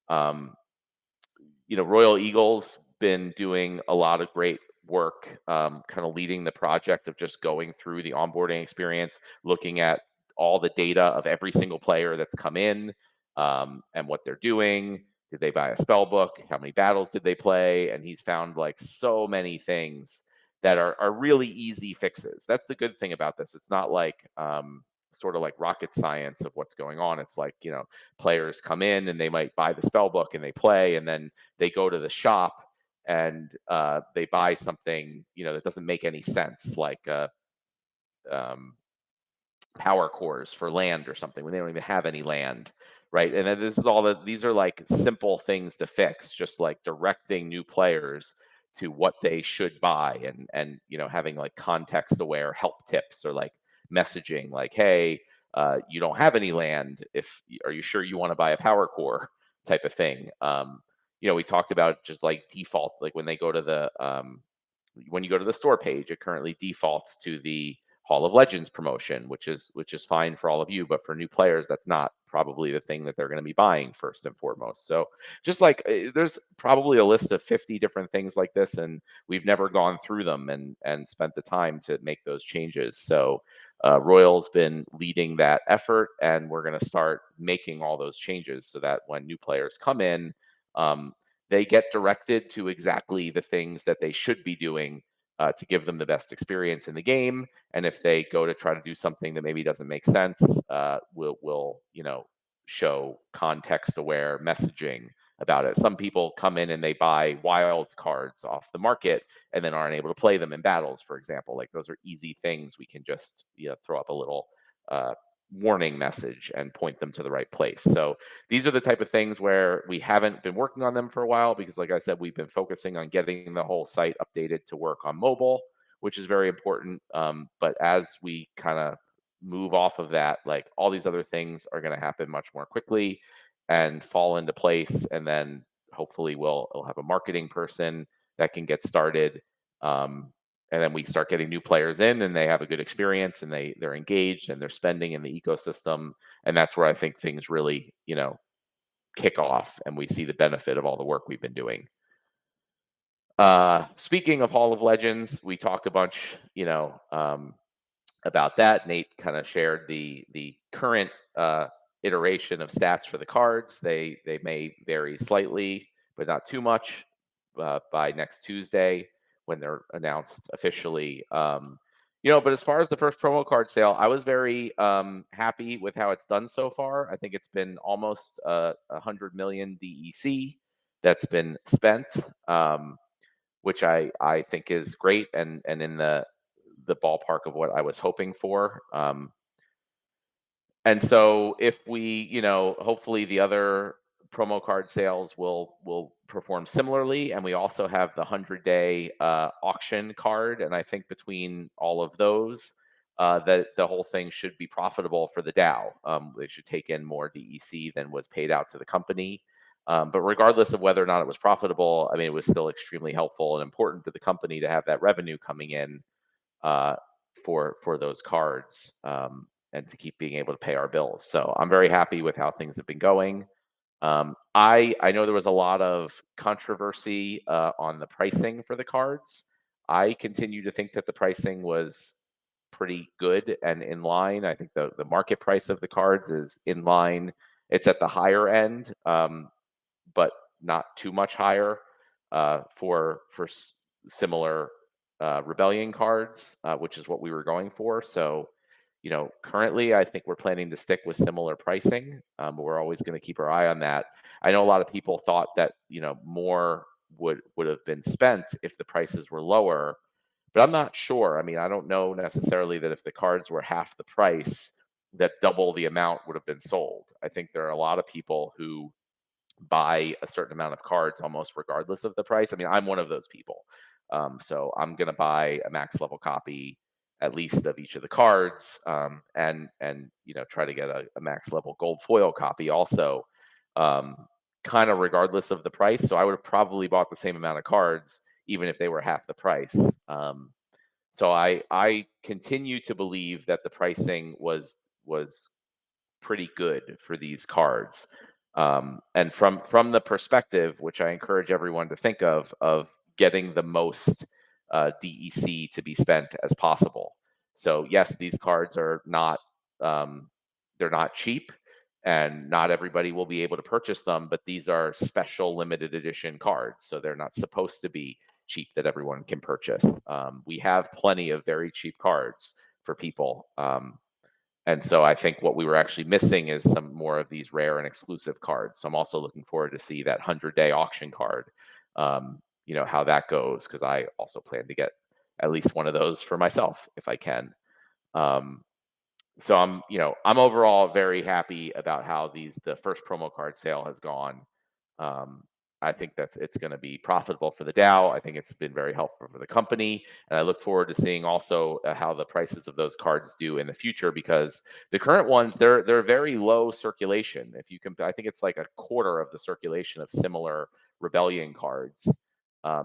Um, Royal Eagle's been doing a lot of great work, kind of leading the project of just going through the onboarding experience, looking at all the data of every single player that's come in, and what they're doing. Did they buy a spell book? How many battles did they play? And he's found like so many things that are really easy fixes. That's the good thing about this. It's not like sort of like rocket science of what's going on. It's like, players come in and they might buy the spell book and they play, and then they go to the shop and they buy something, that doesn't make any sense, like um, power cores for land or something when they don't even have any land, right? And then this is all that, these are like simple things to fix, just like directing new players to what they should buy, and having like context aware help tips, or like messaging like, hey, you don't have any land, if are you sure you want to buy a power core, type of thing. We talked about just like default, like when they go to the when you go to the store page, it currently defaults to the Hall of Legends promotion, which is fine for all of you, but for new players, that's not probably the thing that they're going to be buying first and foremost. So just like there's probably a list of 50 different things like this, and we've never gone through them and spent the time to make those changes. So Royal's been leading that effort, and we're going to start making all those changes so that when new players come in, um, they get directed to exactly the things that they should be doing to give them the best experience in the game. And if they go to try to do something that maybe doesn't make sense, we'll show context-aware messaging about it. Some people come in and they buy wild cards off the market and then aren't able to play them in battles, for example. Like, those are easy things we can just throw up a little warning message and point them to the right place. So these are the type of things where we haven't been working on them for a while because, like I said, we've been focusing on getting the whole site updated to work on mobile, which is very important. But as we kind of move off of that, like, all these other things are going to happen much more quickly and fall into place. And then hopefully we'll have a marketing person that can get started. And then we start getting new players in, and they have a good experience, and they're engaged, and they're spending in the ecosystem. And that's where I think things really, kick off, and we see the benefit of all the work we've been doing. Speaking of Hall of Legends, we talked a bunch, about that. Nate kind of shared the current iteration of stats for the cards. They may vary slightly, but not too much by next Tuesday when they're announced officially. But as far as the first promo card sale, I was very happy with how it's done so far. I think it's been almost 100 million DEC that's been spent, which I think is great, and in the ballpark of what I was hoping for. And so if we, hopefully the other promo card sales will perform similarly, and we also have the 100-day auction card, and I think between all of those, that the whole thing should be profitable for the DAO. They should take in more DEC than was paid out to the company. But regardless of whether or not it was profitable, I mean, it was still extremely helpful and important to the company to have that revenue coming in uh, for those cards, and to keep being able to pay our bills. So I'm very happy with how things have been going. I know there was a lot of controversy on the pricing for the cards. I continue to think that the pricing was pretty good and in line. I think the market price of the cards is in line. It's at the higher end, but not too much higher. for similar Rebellion cards, which is what we were going for. So, currently I think we're planning to stick with similar pricing, but we're always going to keep our eye on that. I know a lot of people thought that more would have been spent if the prices were lower, but I'm not sure. I mean, I don't know necessarily that if the cards were half the price, that double the amount would have been sold. I think there are a lot of people who buy a certain amount of cards almost regardless of the price. I mean, I'm one of those people. So I'm going to buy a max level copy at least of each of the cards, and try to get a max level gold foil copy also, um, kind of regardless of the price. So I would have probably bought the same amount of cards even if they were half the price. Um, so I continue to believe that the pricing was pretty good for these cards. And from the perspective, which I encourage everyone to think of getting the most DEC to be spent as possible. So yes, these cards are not they're not cheap, and not everybody will be able to purchase them. But these are special limited edition cards, so they're not supposed to be cheap that everyone can purchase. We have plenty of very cheap cards for people. And so I think what we were actually missing is some more of these rare and exclusive cards. So I'm also looking forward to see that 100-day auction card, how that goes, because I also plan to get at least one of those for myself if I can. Um, so I'm overall very happy about how the first promo card sale has gone. Um, I think it's going to be profitable for the DAO. I think it's been very helpful for the company, and I look forward to seeing also how the prices of those cards do in the future, because the current ones they're very low circulation. If you can, I think it's like a quarter of the circulation of similar Rebellion cards.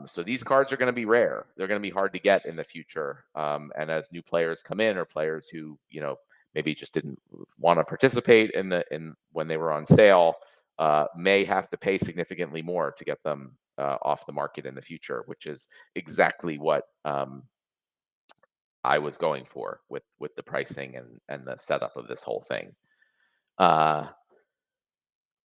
So these cards are going to be rare. They're going to be hard to get in the future. And as new players come in, or players who maybe just didn't want to participate in when they were on sale, may have to pay significantly more to get them off the market in the future, which is exactly what I was going for with the pricing and the setup of this whole thing. Uh,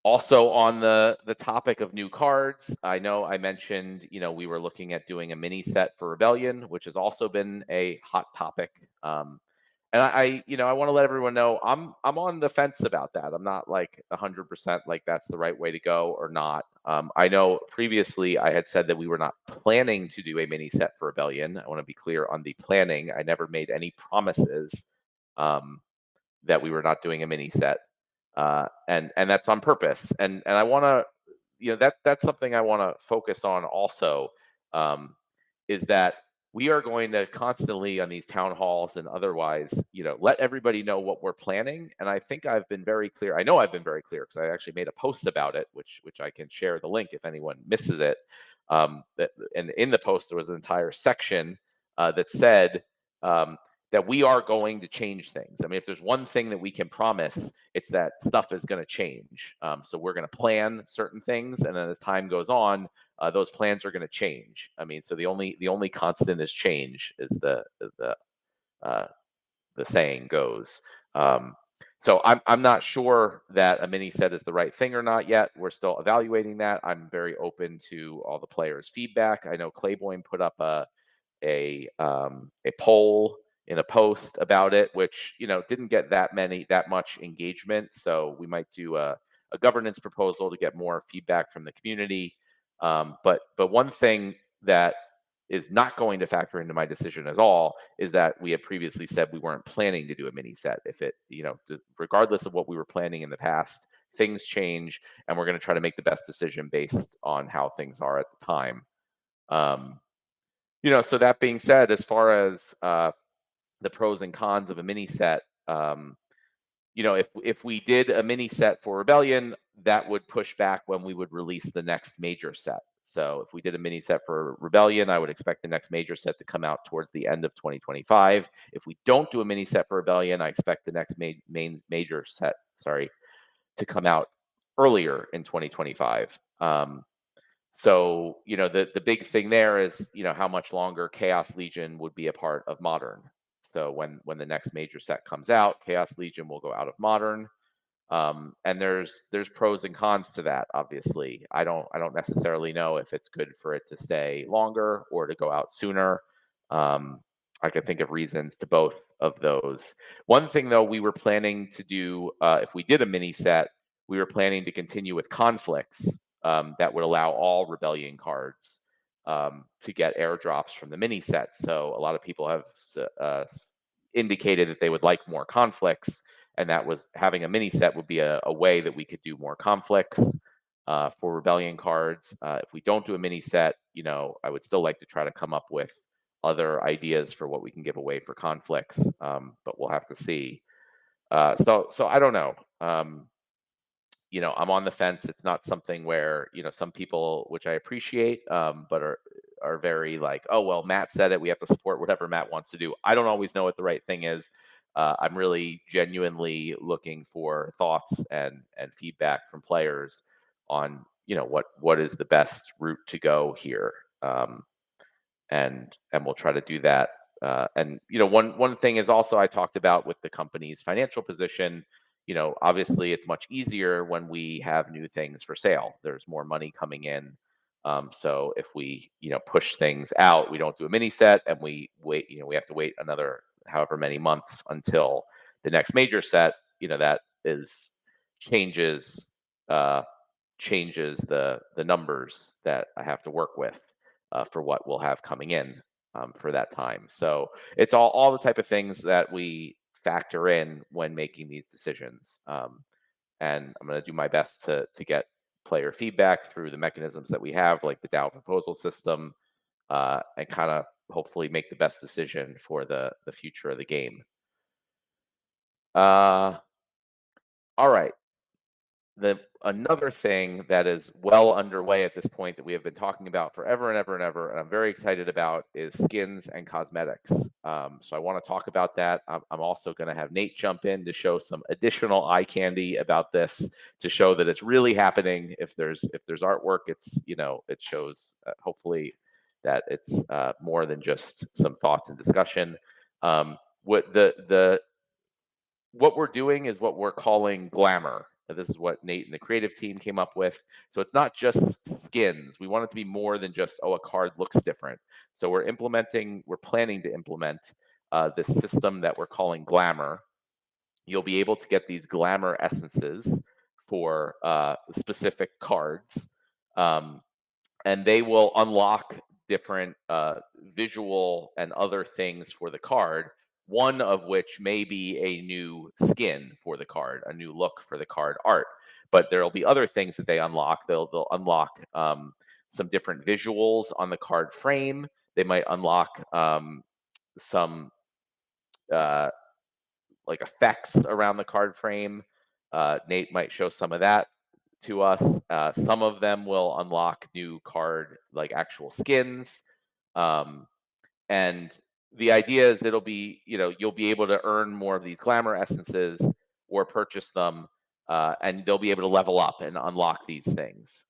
Also on the topic of new cards, I know I mentioned, we were looking at doing a mini set for Rebellion, which has also been a hot topic. And I want to let everyone know I'm on the fence about that. I'm not like 100% like that's the right way to go or not. I know previously I had said that we were not planning to do a mini set for Rebellion. I want to be clear on the planning. I never made any promises um, that we were not doing a mini set, and that's on purpose. And I want to, that's something I want to focus on also, um, is that we are going to constantly on these town halls and otherwise, let everybody know what we're planning. And I think I've been very clear. I know I've been very clear because I actually made a post about it, which I can share the link if anyone misses it. And in the post there was an entire section that said, that we are going to change things. I mean, if there's one thing that we can promise, it's that stuff is going to change. So we're going to plan certain things, and then as time goes on, those plans are going to change. I mean, so the only constant is change, is uh, the saying goes. So I'm not sure that a mini set is the right thing or not yet. We're still evaluating that. I'm very open to all the players' feedback. I know Claiborne put up a poll in a post about it, which didn't get that much engagement. So we might do a governance proposal to get more feedback from the community. But one thing that is not going to factor into my decision at all is that we had previously said we weren't planning to do a mini set. If it, regardless of what we were planning in the past, things change, and we're going to try to make the best decision based on how things are at the time. So that being said, as far as the pros and cons of a mini set, if we did a mini set for Rebellion, that would push back when we would release the next major set. So if we did a mini set for Rebellion, I would expect the next major set to come out towards the end of 2025. If we don't do a mini set for Rebellion, I expect the next main major set, to come out earlier in 2025. So, the big thing there is, how much longer Chaos Legion would be a part of Modern. So when the next major set comes out, Chaos Legion will go out of Modern. And there's pros and cons to that. Obviously, I don't necessarily know if it's good for it to stay longer or to go out sooner. I could think of reasons to both of those. One thing though, we were planning to do, if we did a mini set, we were planning to continue with conflicts, that would allow all rebellion cards, to get airdrops from the mini set. So a lot of people have indicated that they would like more conflicts, and that was having a mini set would be a way that we could do more conflicts, for rebellion cards. If we don't do a mini set, I would still like to try to come up with other ideas for what we can give away for conflicts, but we'll have to see. So I don't know. I'm on the fence. It's not something where, some people, which I appreciate, but are very like, oh well, Matt said it. We have to support whatever Matt wants to do. I don't always know what the right thing is. I'm really genuinely looking for thoughts and feedback from players on, what is the best route to go here. And we'll try to do that. And one thing is also I talked about with the company's financial position. Obviously it's much easier when we have new things for sale. There's more money coming in. So if we push things out, we don't do a mini set, and we wait. We have to wait another however many months until the next major set. That is changes uh, changes the numbers that I have to work with, for what we'll have coming in, for that time. So it's all the type of things that we factor in when making these decisions. And I'm going to do my best to get player feedback through the mechanisms that we have, like the DAO proposal system, and kind of hopefully make the best decision for the future of the game. All right. Another thing that is well underway at this point that we have been talking about forever and ever and ever, and I'm very excited about, is skins and cosmetics. So I want to talk about that. I'm also going to have Nate jump in to show some additional eye candy about this, to show that it's really happening. If there's artwork, it shows, hopefully that it's, more than just some thoughts and discussion. What what we're doing is what we're calling Glamour. This is what Nate and the creative team came up with. So it's not just skins. We want it to be more than just, oh, a card looks different. So we're planning to implement, this system that we're calling Glamour. You'll be able to get these Glamour essences for, specific cards. And they will unlock different, visual and other things for the card, one of which may be a new skin for the card, a new look for the card art. But there'll be other things that they unlock. They'll unlock, some different visuals on the card frame. They might unlock, some, uh, like effects around the card frame. Nate might show some of that to us. Some of them will unlock new card, like actual skins. Um, and the idea is you'll be able to earn more of these glamour essences or purchase them, and they'll be able to level up and unlock these things.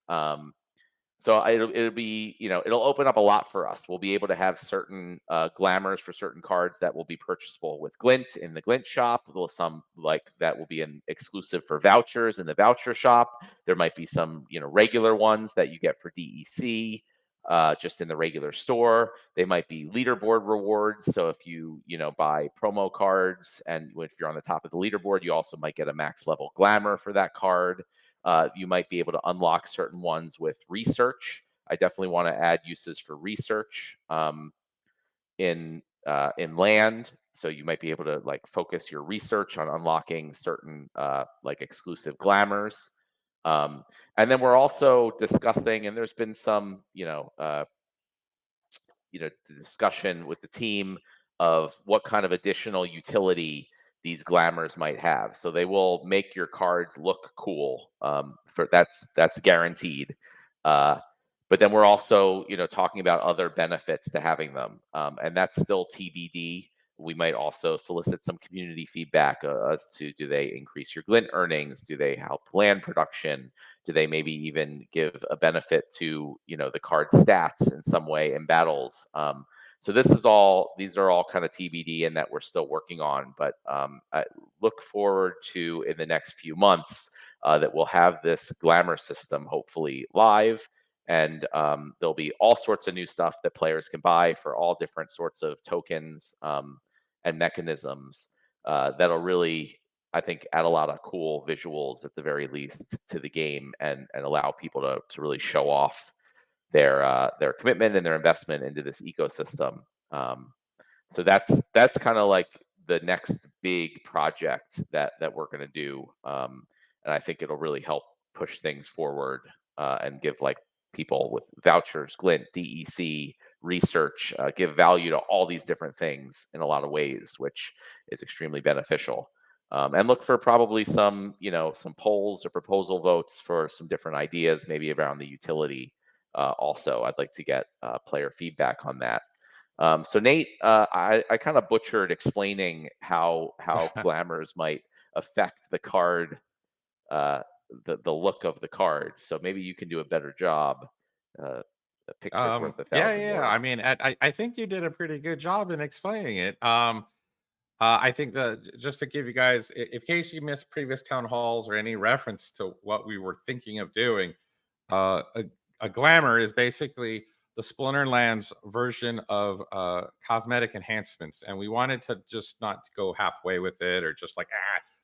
So it'll be, it'll open up a lot for us. We'll be able to have certain, glamours for certain cards that will be purchasable with Glint in the Glint shop. There'll some like that will be an exclusive for vouchers in the voucher shop. There might be some, regular ones that you get for DEC, just in the regular store. They might be leaderboard rewards. So if buy promo cards, and if you're on the top of the leaderboard, you also might get a max level glamour for that card. You might be able to unlock certain ones with research. I definitely want to add uses for research, in land. So you might be able to like focus your research on unlocking certain, like exclusive glamours. And then we're also discussing, and there's been some, discussion with the team of what kind of additional utility these glamours might have. So they will make your cards look cool. For that's guaranteed. But then we're also, talking about other benefits to having them, and that's still TBD. We might also solicit some community feedback, as to, do they increase your glint earnings? Do they help land production? Do they maybe even give a benefit to, the card stats in some way in battles? So these are all kind of TBD and that we're still working on, but I look forward to in the next few months that we'll have this Glamour system hopefully live, and there'll be all sorts of new stuff that players can buy for all different sorts of tokens and mechanisms that'll really, I think, add a lot of cool visuals at the very least to the game, and allow people to really show off their commitment and their investment into this ecosystem. Um, so that's kind of like the next big project that we're going to do, and I think it'll really help push things forward and give like people with vouchers, Glint, DEC, research, give value to all these different things in a lot of ways, which is extremely beneficial. And look for probably some, some polls or proposal votes for some different ideas, maybe around the utility. Also, I'd like to get player feedback on that. So Nate, I kind of butchered explaining how glamours might affect the card, uh, the look of the card. So maybe you can do a better job. Uh, a picture's worth a Yeah, thousand yeah. I words. mean, I think you did a pretty good job in explaining it. I think that just to give you guys, in case you missed previous town halls or any reference to what we were thinking of doing, uh, a, a glamour is basically the Splinterlands version of cosmetic enhancements, and we wanted to just not go halfway with it or just like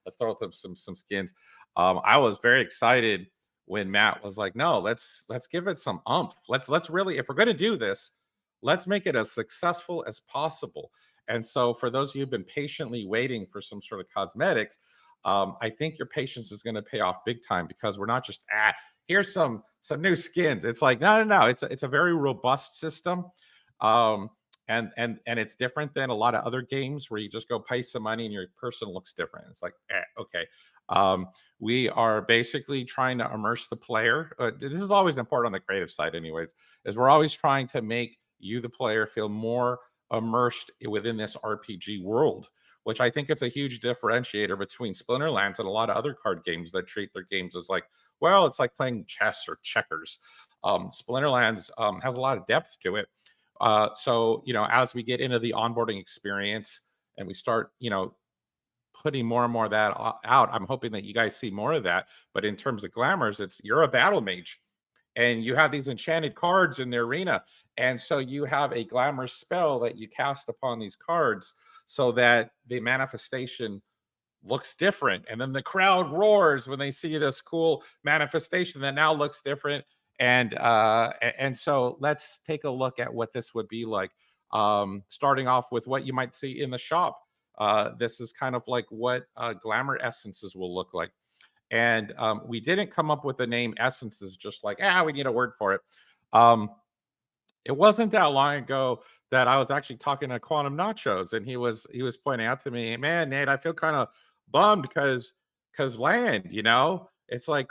let's throw some skins. I was very excited when Matt was like, "No, let's give it some umph. Let's really, if we're going to do this, let's make it as successful as possible." And so, for those of you who've been patiently waiting for some sort of cosmetics, I think your patience is going to pay off big time, because we're not just here's some new skins. It's like no. It's a very robust system, um, and it's different than a lot of other games where you just go pay some money and your person looks different. It's like okay. We are basically trying to immerse the player. This is always important on the creative side, anyways. Is we're always trying to make you, the player, feel more immersed within this RPG world, which I think it's a huge differentiator between Splinterlands and a lot of other card games that treat their games as like, well, it's like playing chess or checkers. Splinterlands has a lot of depth to it. So, as we get into the onboarding experience and we start, putting more and more of that out, I'm hoping that you guys see more of that. But in terms of glamours, it's you're a battle mage and you have these enchanted cards in the arena. And so you have a glamour spell that you cast upon these cards so that the manifestation looks different. And then the crowd roars when they see this cool manifestation that now looks different. And so let's take a look at what this would be like. Starting off with what you might see in the shop. This is kind of like what glamour essences will look like. And we didn't come up with the name essences just like, we need a word for it. Um, it wasn't that long ago that I was actually talking to Quantum Nachos, and he was pointing out to me, man, Nate, I feel kind of bummed because land, it's like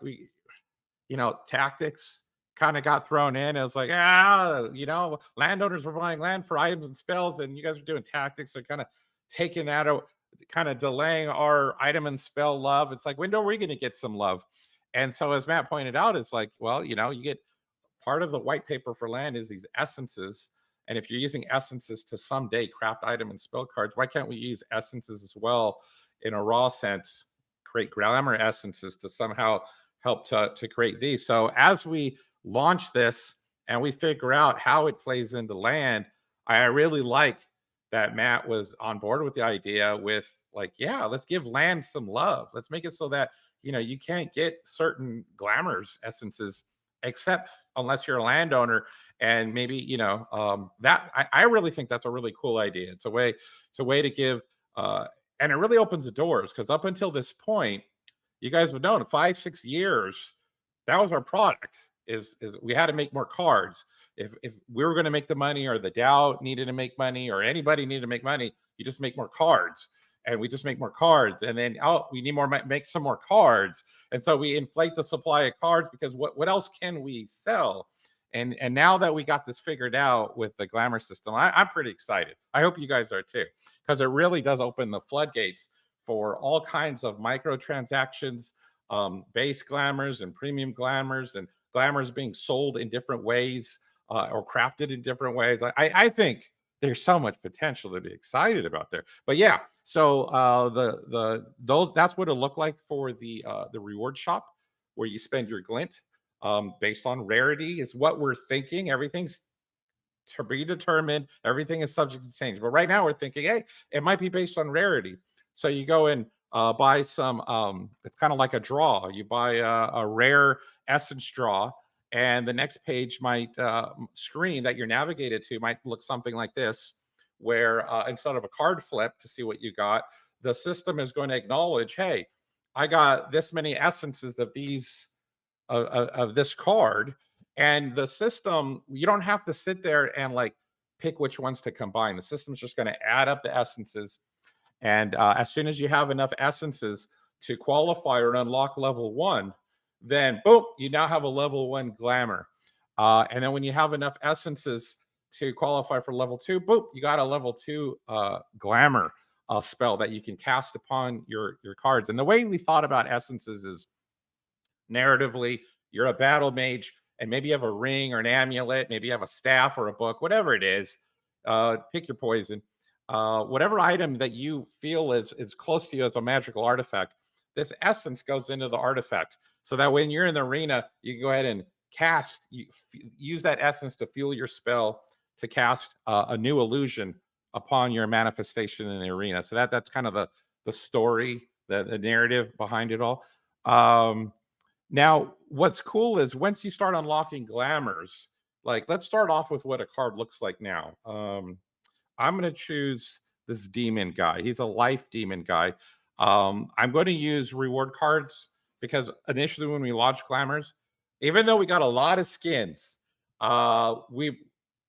tactics kind of got thrown in. It was like, landowners were buying land for items and spells, and you guys are doing tactics. So kind of taking that out, kind of delaying our item and spell love. It's like, when are we going to get some love? And so, as Matt pointed out, it's like, well, you get part of the white paper for land is these essences. And if you're using essences to someday craft item and spell cards, why can't we use essences as well in a raw sense, create glamour essences to somehow help to create these? So as we launch this and we figure out how it plays into land, I really like that Matt was on board with the idea with like, yeah, let's give land some love. Let's make it so that, you can't get certain glamours essences except unless you're a landowner. And maybe that I really think that's a really cool idea. It's a way to give and it really opens the doors, because up until this point, you guys would know in 5-6 years that was our product, is we had to make more cards. If we were going to make the money, or the DAO needed to make money, or anybody needed to make money, you just make more cards. And we just make more cards, and then we need more, make some more cards. And so we inflate the supply of cards, because what else can we sell? And now that we got this figured out with the glamour system, I'm pretty excited. I hope you guys are too, because it really does open the floodgates for all kinds of microtransactions, base glamours and premium glamours, and glamours being sold in different ways or crafted in different ways. I think there's so much potential to be excited about there. But yeah, so those that's what it'll look like for the reward shop, where you spend your glint based on rarity is what we're thinking. Everything's to be determined. Everything is subject to change. But right now we're thinking, hey, it might be based on rarity. So you go and buy some. It's kind of like a draw. You buy a rare essence draw, and the next page might screen that you're navigated to might look something like this, where instead of a card flip to see what you got, the system is going to acknowledge, hey, I got this many essences of these of this card, and the system, you don't have to sit there and like pick which ones to combine. The system's just going to add up the essences, and as soon as you have enough essences to qualify or unlock level 1, then boom, you now have a level 1 glamour. And then when you have enough essences to qualify for level 2, boom, you got a level 2 glamour spell that you can cast upon your cards. And the way we thought about essences is narratively, you're a battle mage, and maybe you have a ring or an amulet, maybe you have a staff or a book, whatever it is. Pick your poison. Whatever item that you feel is close to you as a magical artifact, this essence goes into the artifact, so that when you're in the arena, you can go ahead and use that essence to fuel your spell to cast a new illusion upon your manifestation in the arena. So that's kind of the story, the narrative behind it all. Now, what's cool is once you start unlocking glamours, like let's start off with what a card looks like now. I'm going to choose this demon guy. He's a life demon guy. I'm going to use reward cards because initially when we launched glamours, even though we got a lot of skins,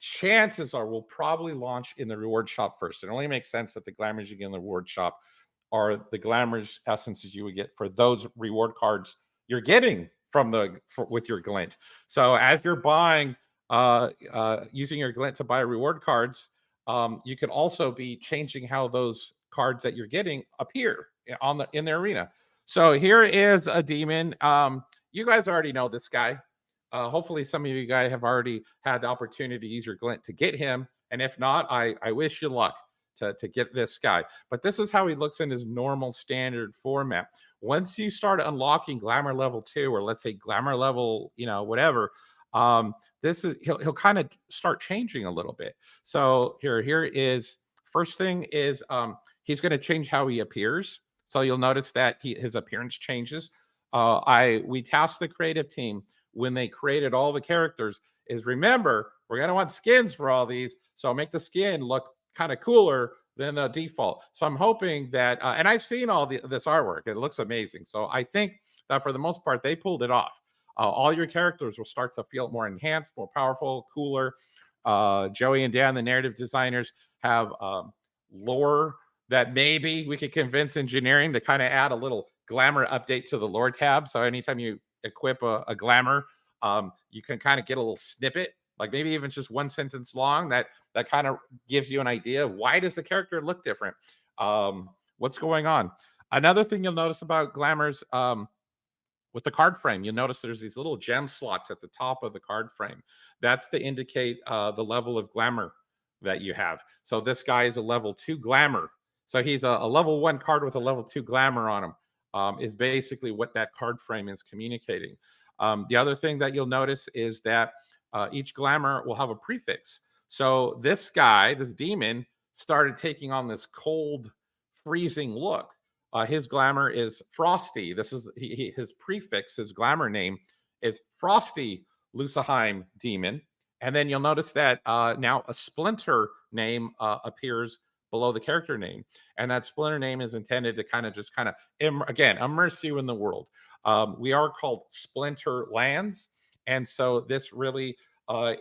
chances are we'll probably launch in the reward shop first. It only makes sense that the glamours you get in the reward shop are the glamours essences you would get for those reward cards you're getting from with your glint. So as you're buying, using your glint to buy reward cards, you can also be changing how those cards that you're getting appear in the arena. So here is a demon. You guys already know this guy. Hopefully some of you guys have already had the opportunity to use your glint to get him. And if not, I wish you luck to get this guy. But this is how he looks in his normal standard format. Once you start unlocking glamour level 2, or let's say glamour level, whatever, this is he'll kind of start changing a little bit. So here is first thing is he's going to change how he appears. So you'll notice that his appearance changes. We tasked the creative team when they created all the characters is, remember, we're going to want skins for all these, so make the skin look kind of cooler than the default. So I'm hoping that, and I've seen all this artwork. It looks amazing. So I think that for the most part, they pulled it off. All your characters will start to feel more enhanced, more powerful, cooler. Joey and Dan, the narrative designers, have lore that maybe we could convince engineering to kind of add a little glamour update to the lore tab. So anytime you equip a glamour, you can kind of get a little snippet, like maybe even just one sentence long, that kind of gives you an idea of why does the character look different, what's going on. Another thing you'll notice about glamours, with the card frame, you'll notice there's these little gem slots at the top of the card frame. That's to indicate the level of glamour that you have. So this guy is a level 2 glamour. So he's a level 1 card with a level 2 glamour on him, is basically what that card frame is communicating. The other thing that you'll notice is that each glamour will have a prefix. So this guy, this demon, started taking on this cold, freezing look. His glamour is Frosty. This is his prefix, his glamour name is Frosty Lusaheim Demon. And then you'll notice that now a splinter name appears below the character name. And that splinter name is intended to kind of again, immerse you in the world. We are called Splinterlands. And so this really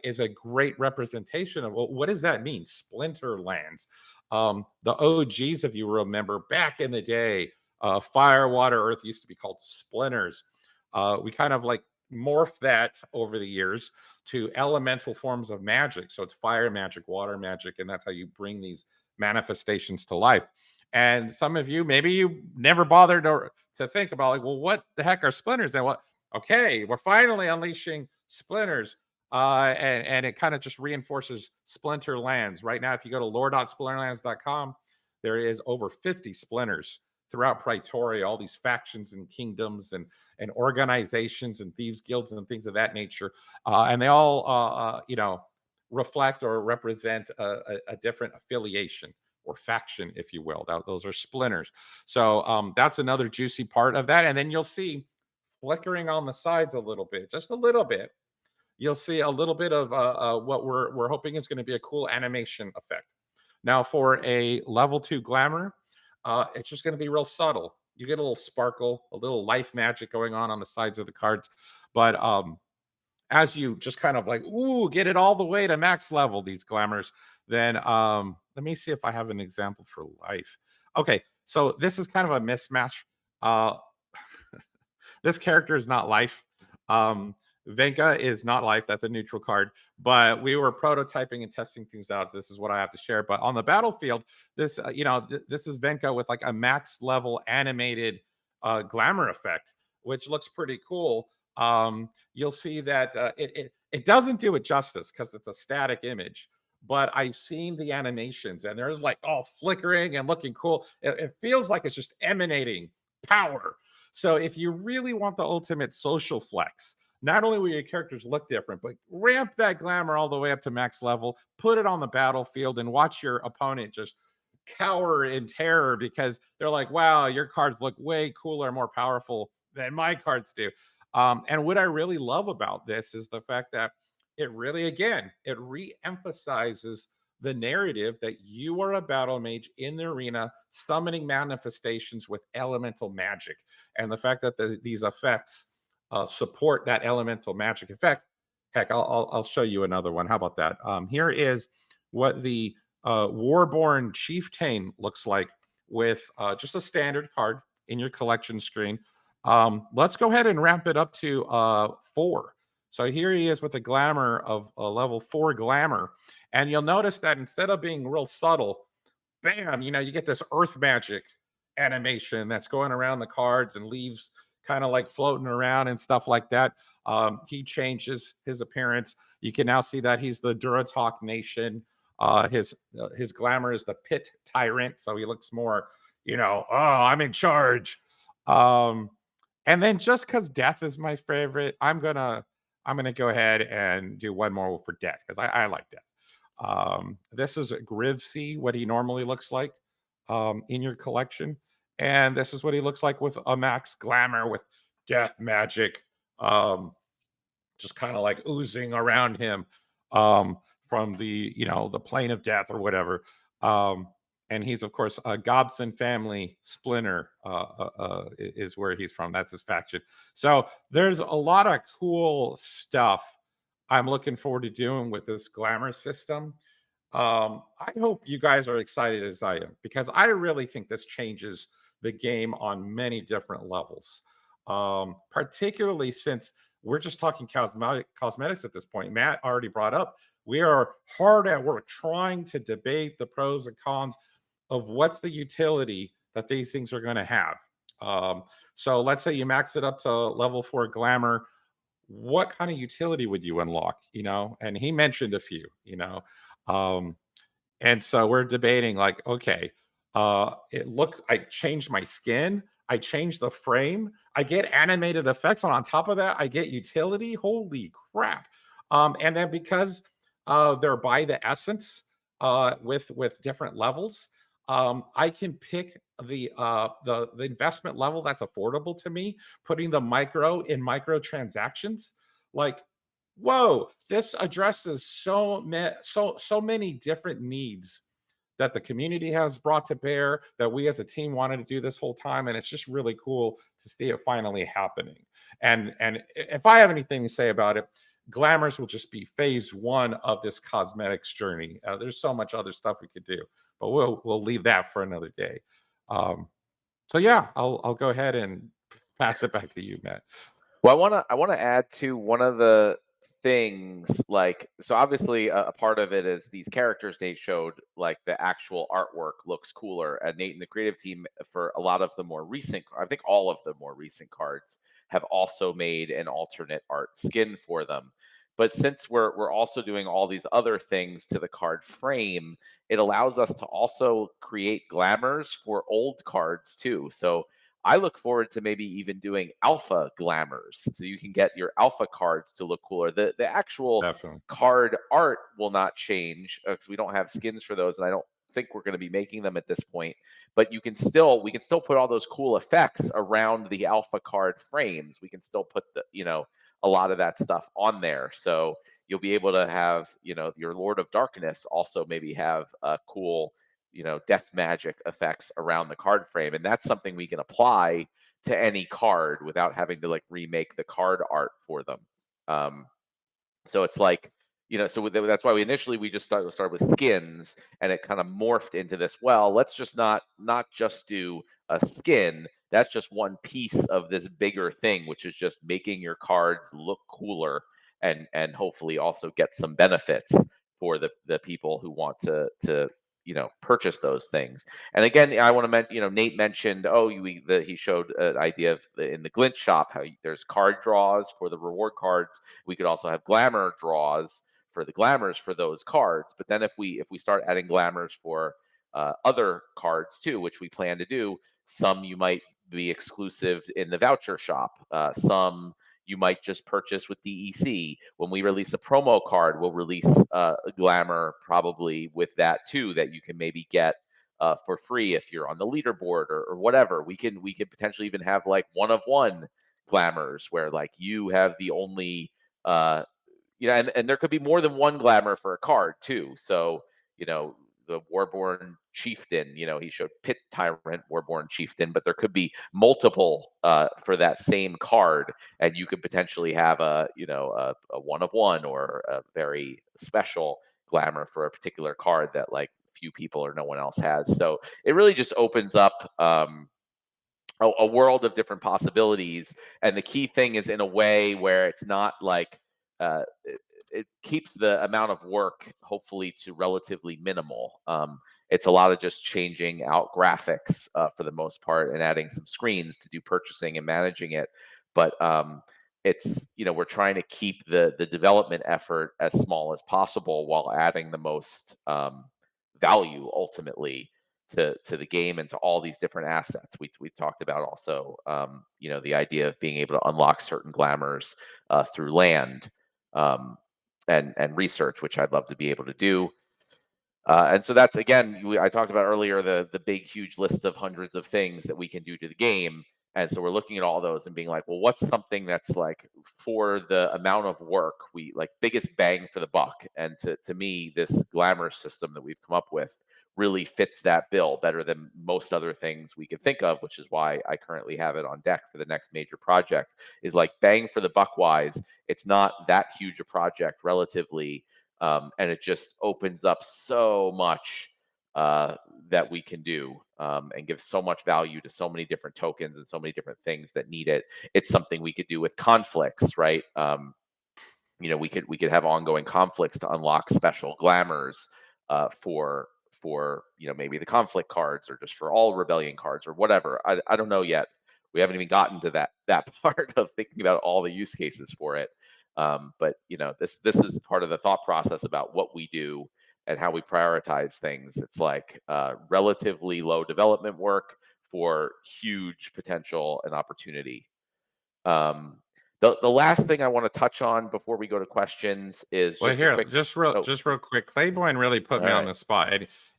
is a great representation of, well, what does that mean? Splinterlands. The OGs, if you remember, back in the day, fire, water, earth used to be called splinters. We kind of like morphed that over the years to elemental forms of magic. So it's fire magic, water magic, and that's how you bring these manifestations to life. And some of you, maybe you never bothered to think about, like, well, what the heck are splinters? And what? Okay, we're finally unleashing splinters. and it kind of just reinforces Splinterlands. Right now, if you go to lore.splinterlands.com, there is over 50 splinters throughout Praetoria, all these factions and kingdoms and organizations and thieves guilds and things of that nature, and they all reflect or represent a different affiliation or faction, if you will. Those are splinters. So that's another juicy part of that. And then you'll see flickering on the sides a little bit, just a little bit. You'll see a little bit of what we're hoping is going to be a cool animation effect. Now, for a level 2 glamour, it's just going to be real subtle. You get a little sparkle, a little life magic going on the sides of the cards, but as you just kind of like, ooh, get it all the way to max level, these glamours, then let me see if I have an example for life. Okay, so this is kind of a mismatch. Uh, this character is not life. Venka is not life. That's a neutral card. But we were prototyping and testing things out. This is what I have to share. But on the battlefield, this this is Venka with like a max level animated glamour effect, which looks pretty cool. You'll see that it doesn't do it justice because it's a static image. But I've seen the animations and there's like all flickering and looking cool. It feels like it's just emanating power. So if you really want the ultimate social flex, not only will your characters look different, but ramp that glamour all the way up to max level, put it on the battlefield, and watch your opponent just cower in terror because they're like, wow, your cards look way cooler, more powerful than my cards do. And what I really love about this is the fact that it really, again, it re-emphasizes the narrative that you are a battle mage in the arena summoning manifestations with elemental magic. And the fact that these effects support that elemental magic effect. Heck, I'll show you another one. How about that? Here is what the Warborn Chieftain looks like with just a standard card in your collection screen. Let's go ahead and ramp it up to 4. So here he is with a glamour of a level 4 glamour. And you'll notice that instead of being real subtle, bam, you get this earth magic animation that's going around the cards and leaves kind of like floating around and stuff like that. He changes his appearance. You can now see that he's the Duratalk Nation. His glamour is the Pit Tyrant, so he looks more, oh, I'm in charge. And then just because death is my favorite, I'm gonna go ahead and do one more for death because I like death. This is Grivsy, what he normally looks like in your collection. And this is what he looks like with a max glamour with death magic, just kind of like oozing around him from the plane of death or whatever. And he's, of course, a Gobson family Splinter is where he's from. That's his faction. So there's a lot of cool stuff I'm looking forward to doing with this glamour system. I hope you guys are excited as I am because I really think this changes the game on many different levels. Particularly since we're just talking cosmetics at this point. Matt already brought up we are hard at work trying to debate the pros and cons of what's the utility that these things are going to have. So let's say you max it up to level 4 glamour. What kind of utility would you unlock? And he mentioned a few. And so we're debating like, okay, I changed my skin, I changed the frame, I get animated effects, and on top of that, I get utility. Holy crap. And then because they're by the essence with different levels, I can pick the investment level that's affordable to me, putting the micro in microtransactions. Like, whoa, this addresses so many different needs that the community has brought to bear that we as a team wanted to do this whole time, and it's just really cool to see it finally happening. And if I have anything to say about it, glamours will just be phase 1 of this cosmetics journey. There's so much other stuff we could do, but we'll leave that for another day. So yeah, I'll go ahead and pass it back to you, Matt. Well, I wanna add to one of the things, like, so obviously a part of it is these characters Nate showed, like the actual artwork looks cooler. And Nate and the creative team for a lot of the more recent, I think all of the more recent cards have also made an alternate art skin for them But since we're also doing all these other things to the card frame, it allows us to also create glamours for old cards too. So I look forward to maybe even doing alpha glamours, so you can get your alpha cards to look cooler. The actual Definitely. card art will not change because we don't have skins for those, and I don't think we're going to be making them at this point. But we can still put all those cool effects around the alpha card frames. We can still put a lot of that stuff on there. So you'll be able to have, your Lord of Darkness also maybe have cool, death magic effects around the card frame. And that's something we can apply to any card without having to like remake the card art for them. Um, so it's like, that's why we just started with skins, and it kind of morphed into this. Well, let's just not just do a skin. That's just one piece of this bigger thing, which is just making your cards look cooler and hopefully also get some benefits for the people who want to purchase those things. And again, I want to mention, Nate mentioned, he showed an idea of in the Glint shop how there's card draws for the reward cards. We could also have glamour draws for the glamours for those cards. But then if we start adding glamours for other cards too, which we plan to do, some you might be exclusive in the voucher shop. Some you might just purchase with DEC. When we release a promo card, we'll release a glamour probably with that too, that you can maybe get for free if you're on the leaderboard or whatever. We can potentially even have like one-of-one glamours where like you have the only and there could be more than one glamour for a card too. So, the Warborn Chieftain, he showed Pit Tyrant, Warborn Chieftain, but there could be multiple for that same card, and you could potentially have a one-of-one or a very special glamour for a particular card that like few people or no one else has. So it really just opens up a world of different possibilities. And the key thing is in a way where it's not like it keeps the amount of work hopefully to relatively minimal. It's a lot of just changing out graphics for the most part and adding some screens to do purchasing and managing it. But it's we're trying to keep the development effort as small as possible while adding the most value ultimately to the game and to all these different assets. We talked about also, the idea of being able to unlock certain glamours through land um, and research, which I'd love to be able to do. And so that's again, I talked about earlier the big, huge list of hundreds of things that we can do to the game. And so we're looking at all those and being like, well, what's something that's like for the amount of work we like biggest bang for the buck? And to me, this glamour system that we've come up with really fits that bill better than most other things we could think of, which is why I currently have it on deck for the next major project. Is like bang for the buck wise, it's not that huge a project relatively, and it just opens up so much that we can do and gives so much value to so many different tokens and so many different things that need it. It's something we could do with conflicts, right? We could have ongoing conflicts to unlock special glamours for maybe the conflict cards or just for all rebellion cards or whatever. I don't know yet. We haven't even gotten to that part of thinking about all the use cases for it. But this is part of the thought process about what we do and how we prioritize things. It's like relatively low development work for huge potential and opportunity. The last thing I want to touch on before we go to questions is Well, just a here, quick. Oh, just real quick. Claiborne really put all me on right. the spot,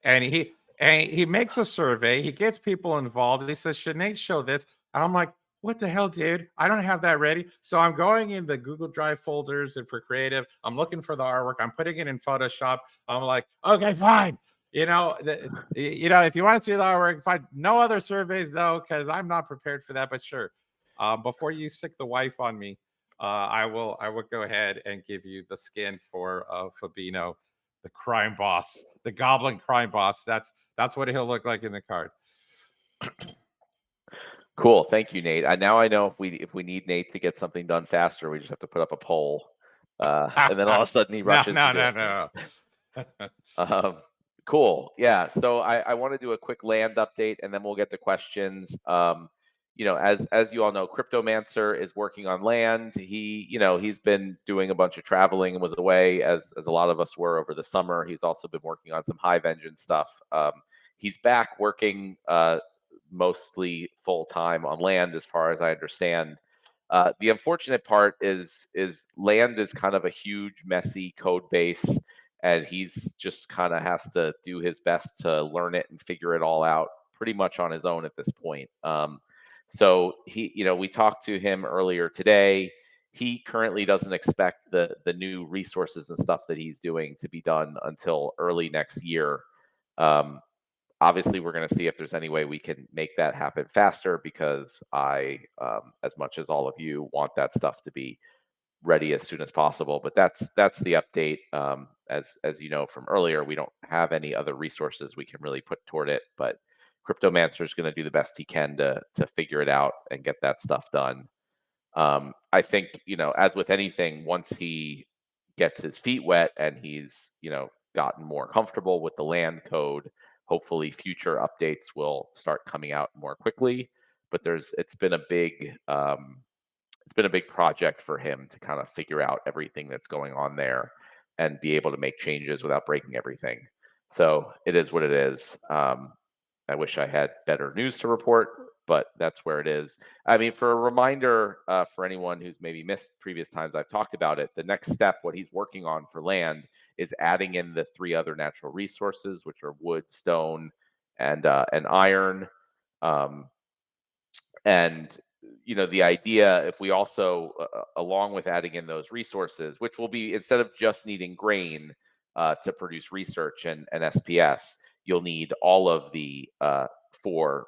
and he makes a survey. He gets people involved. He says, "Should Nate show this?" And I'm like, "What the hell, dude? I don't have that ready." So I'm going in the Google Drive folders and for creative. I'm looking for the artwork. I'm putting it in Photoshop. I'm like, "Okay, fine." If you want to see the artwork, fine. No other surveys though, because I'm not prepared for that. But sure, before you sick the wife on me. I will go ahead and give you the skin for Fabino, the crime boss, the goblin crime boss. That's what he'll look like in the card. Cool. Thank you, Nate. Now I know if we need Nate to get something done faster, we just have to put up a poll, and then all of a sudden he No, rushes to no, do no, it. no. Cool. Yeah. So I want to do a quick land update, and then we'll get to questions. as you all know, Cryptomancer is working on land. He's been doing a bunch of traveling and was away as a lot of us were over the summer. He's also been working on some Hive engine stuff. He's back working mostly full time on land, as far as I understand. The unfortunate part is land is kind of a huge, messy code base, and he's just kind of has to do his best to learn it and figure it all out pretty much on his own at this point. So we talked to him earlier today. He currently doesn't expect the new resources and stuff that he's doing to be done until early next year. Um, Obviously, we're going to see if there's any way we can make that happen faster, because as much as all of you, want that stuff to be ready as soon as possible. But that's the update. As you know from earlier, we don't have any other resources we can really put toward it. But Cryptomancer is going to do the best he can to figure it out and get that stuff done. I think, as with anything, once he gets his feet wet and he's gotten more comfortable with the land code, hopefully future updates will start coming out more quickly. But it's been a big project for him to kind of figure out everything that's going on there and be able to make changes without breaking everything. So it is what it is. I wish I had better news to report, but that's where it is. I mean, for a reminder, for anyone who's maybe missed previous times I've talked about it, the next step, what he's working on for land, is adding in the 3 other natural resources, which are wood, stone, and iron. Um, and the idea, if we also, along with adding in those resources, which will be, instead of just needing grain to produce research and SPS, you'll need all of the 4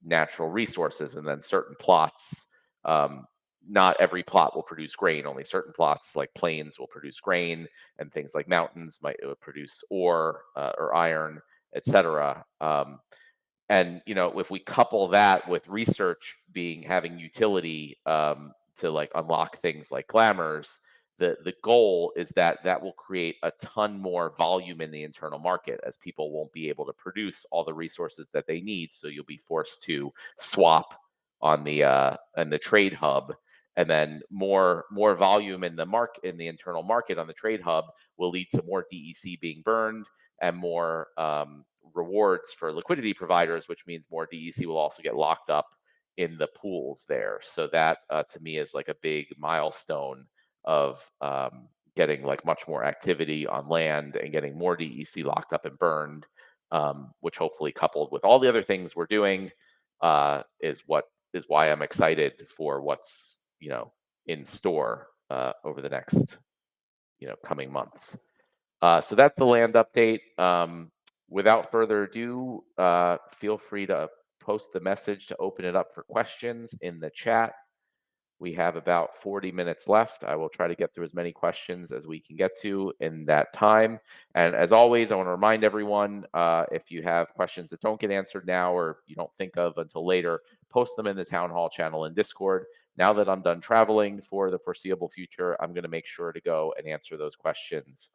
natural resources, and then certain plots. Not every plot will produce grain. Only certain plots, like plains, will produce grain, and things like mountains might produce ore or iron, etc. And if we couple that with research having utility, to like unlock things like glamours, the goal is that will create a ton more volume in the internal market, as people won't be able to produce all the resources that they need. So you'll be forced to swap on the trade hub, and then more volume in the internal market on the trade hub will lead to more DEC being burned, and more rewards for liquidity providers, which means more DEC will also get locked up in the pools there. So that, to me, is like a big milestone of getting like much more activity on land and getting more DEC locked up and burned, which hopefully, coupled with all the other things we're doing, is why I'm excited for what's in store over the next coming months. So that's the land update. Without further ado, feel free to post the message to open it up for questions in the chat. We have about 40 minutes left. I will try to get through as many questions as we can get to in that time. And as always, I want to remind everyone, if you have questions that don't get answered now, or you don't think of until later, post them in the town hall channel in Discord. Now that I'm done traveling for the foreseeable future, I'm going to make sure to go and answer those questions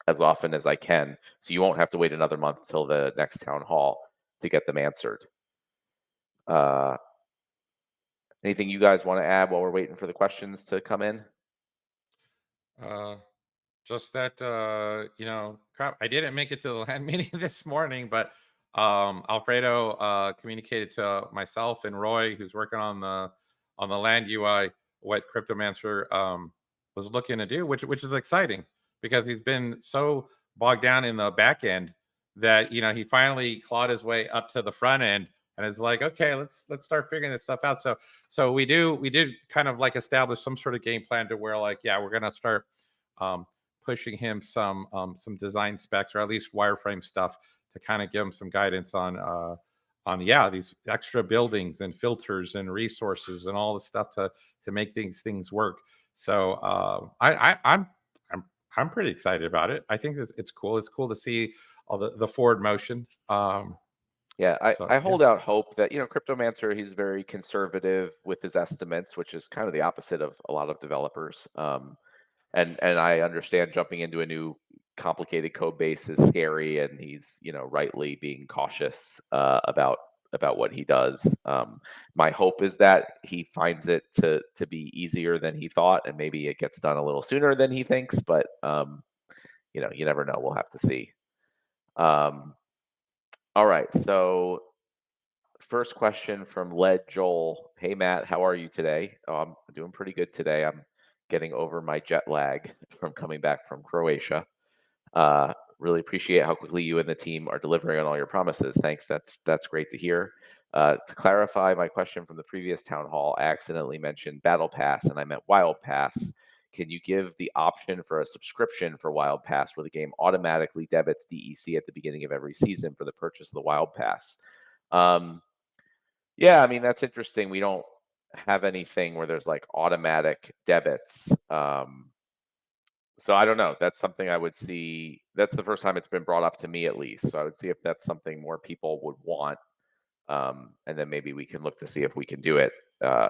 as often as I can, so you won't have to wait another month till the next town hall to get them answered. Anything you guys want to add while we're waiting for the questions to come in? Uh, just that crap. I didn't make it to the land meeting this morning, but Alfredo communicated to myself and Roy, who's working on the land UI, what Cryptomancer was looking to do, which is exciting, because he's been so bogged down in the back end that he finally clawed his way up to the front end and is like, okay, let's start figuring this stuff out. So we did kind of like establish some sort of game plan to where, like, yeah, we're gonna start pushing him some design specs, or at least wireframe stuff, to kind of give him some guidance on these extra buildings and filters and resources and all the stuff to make these things work. So I'm pretty excited about it. I think it's cool. It's cool to see all the forward motion. Yeah, So I yeah. hold out hope that, Cryptomancer, he's very conservative with his estimates, which is kind of the opposite of a lot of developers. And I understand jumping into a new complicated code base is scary, and he's rightly being cautious about about what he does. My hope is that he finds it to be easier than he thought, and maybe it gets done a little sooner than he thinks. But you never know. We'll have to see. Um, all right. So first question from Led Joel. Hey Matt, how are you today? Oh, I'm doing pretty good today. I'm getting over my jet lag from coming back from Croatia. Really appreciate how quickly you and the team are delivering on all your promises. Thanks. That's great to hear. To clarify my question from the previous town hall, I accidentally mentioned Battle Pass and I meant Wild Pass. Can you give the option for a subscription for Wild Pass where the game automatically debits DEC at the beginning of every season for the purchase of the Wild Pass? Yeah, I mean that's interesting. We don't have anything where there's like automatic debits. So I don't know. That's something I would see. That's the first time it's been brought up to me, at least. So I would see if that's something more people would want, and then maybe we can look to see if we can do it. Uh,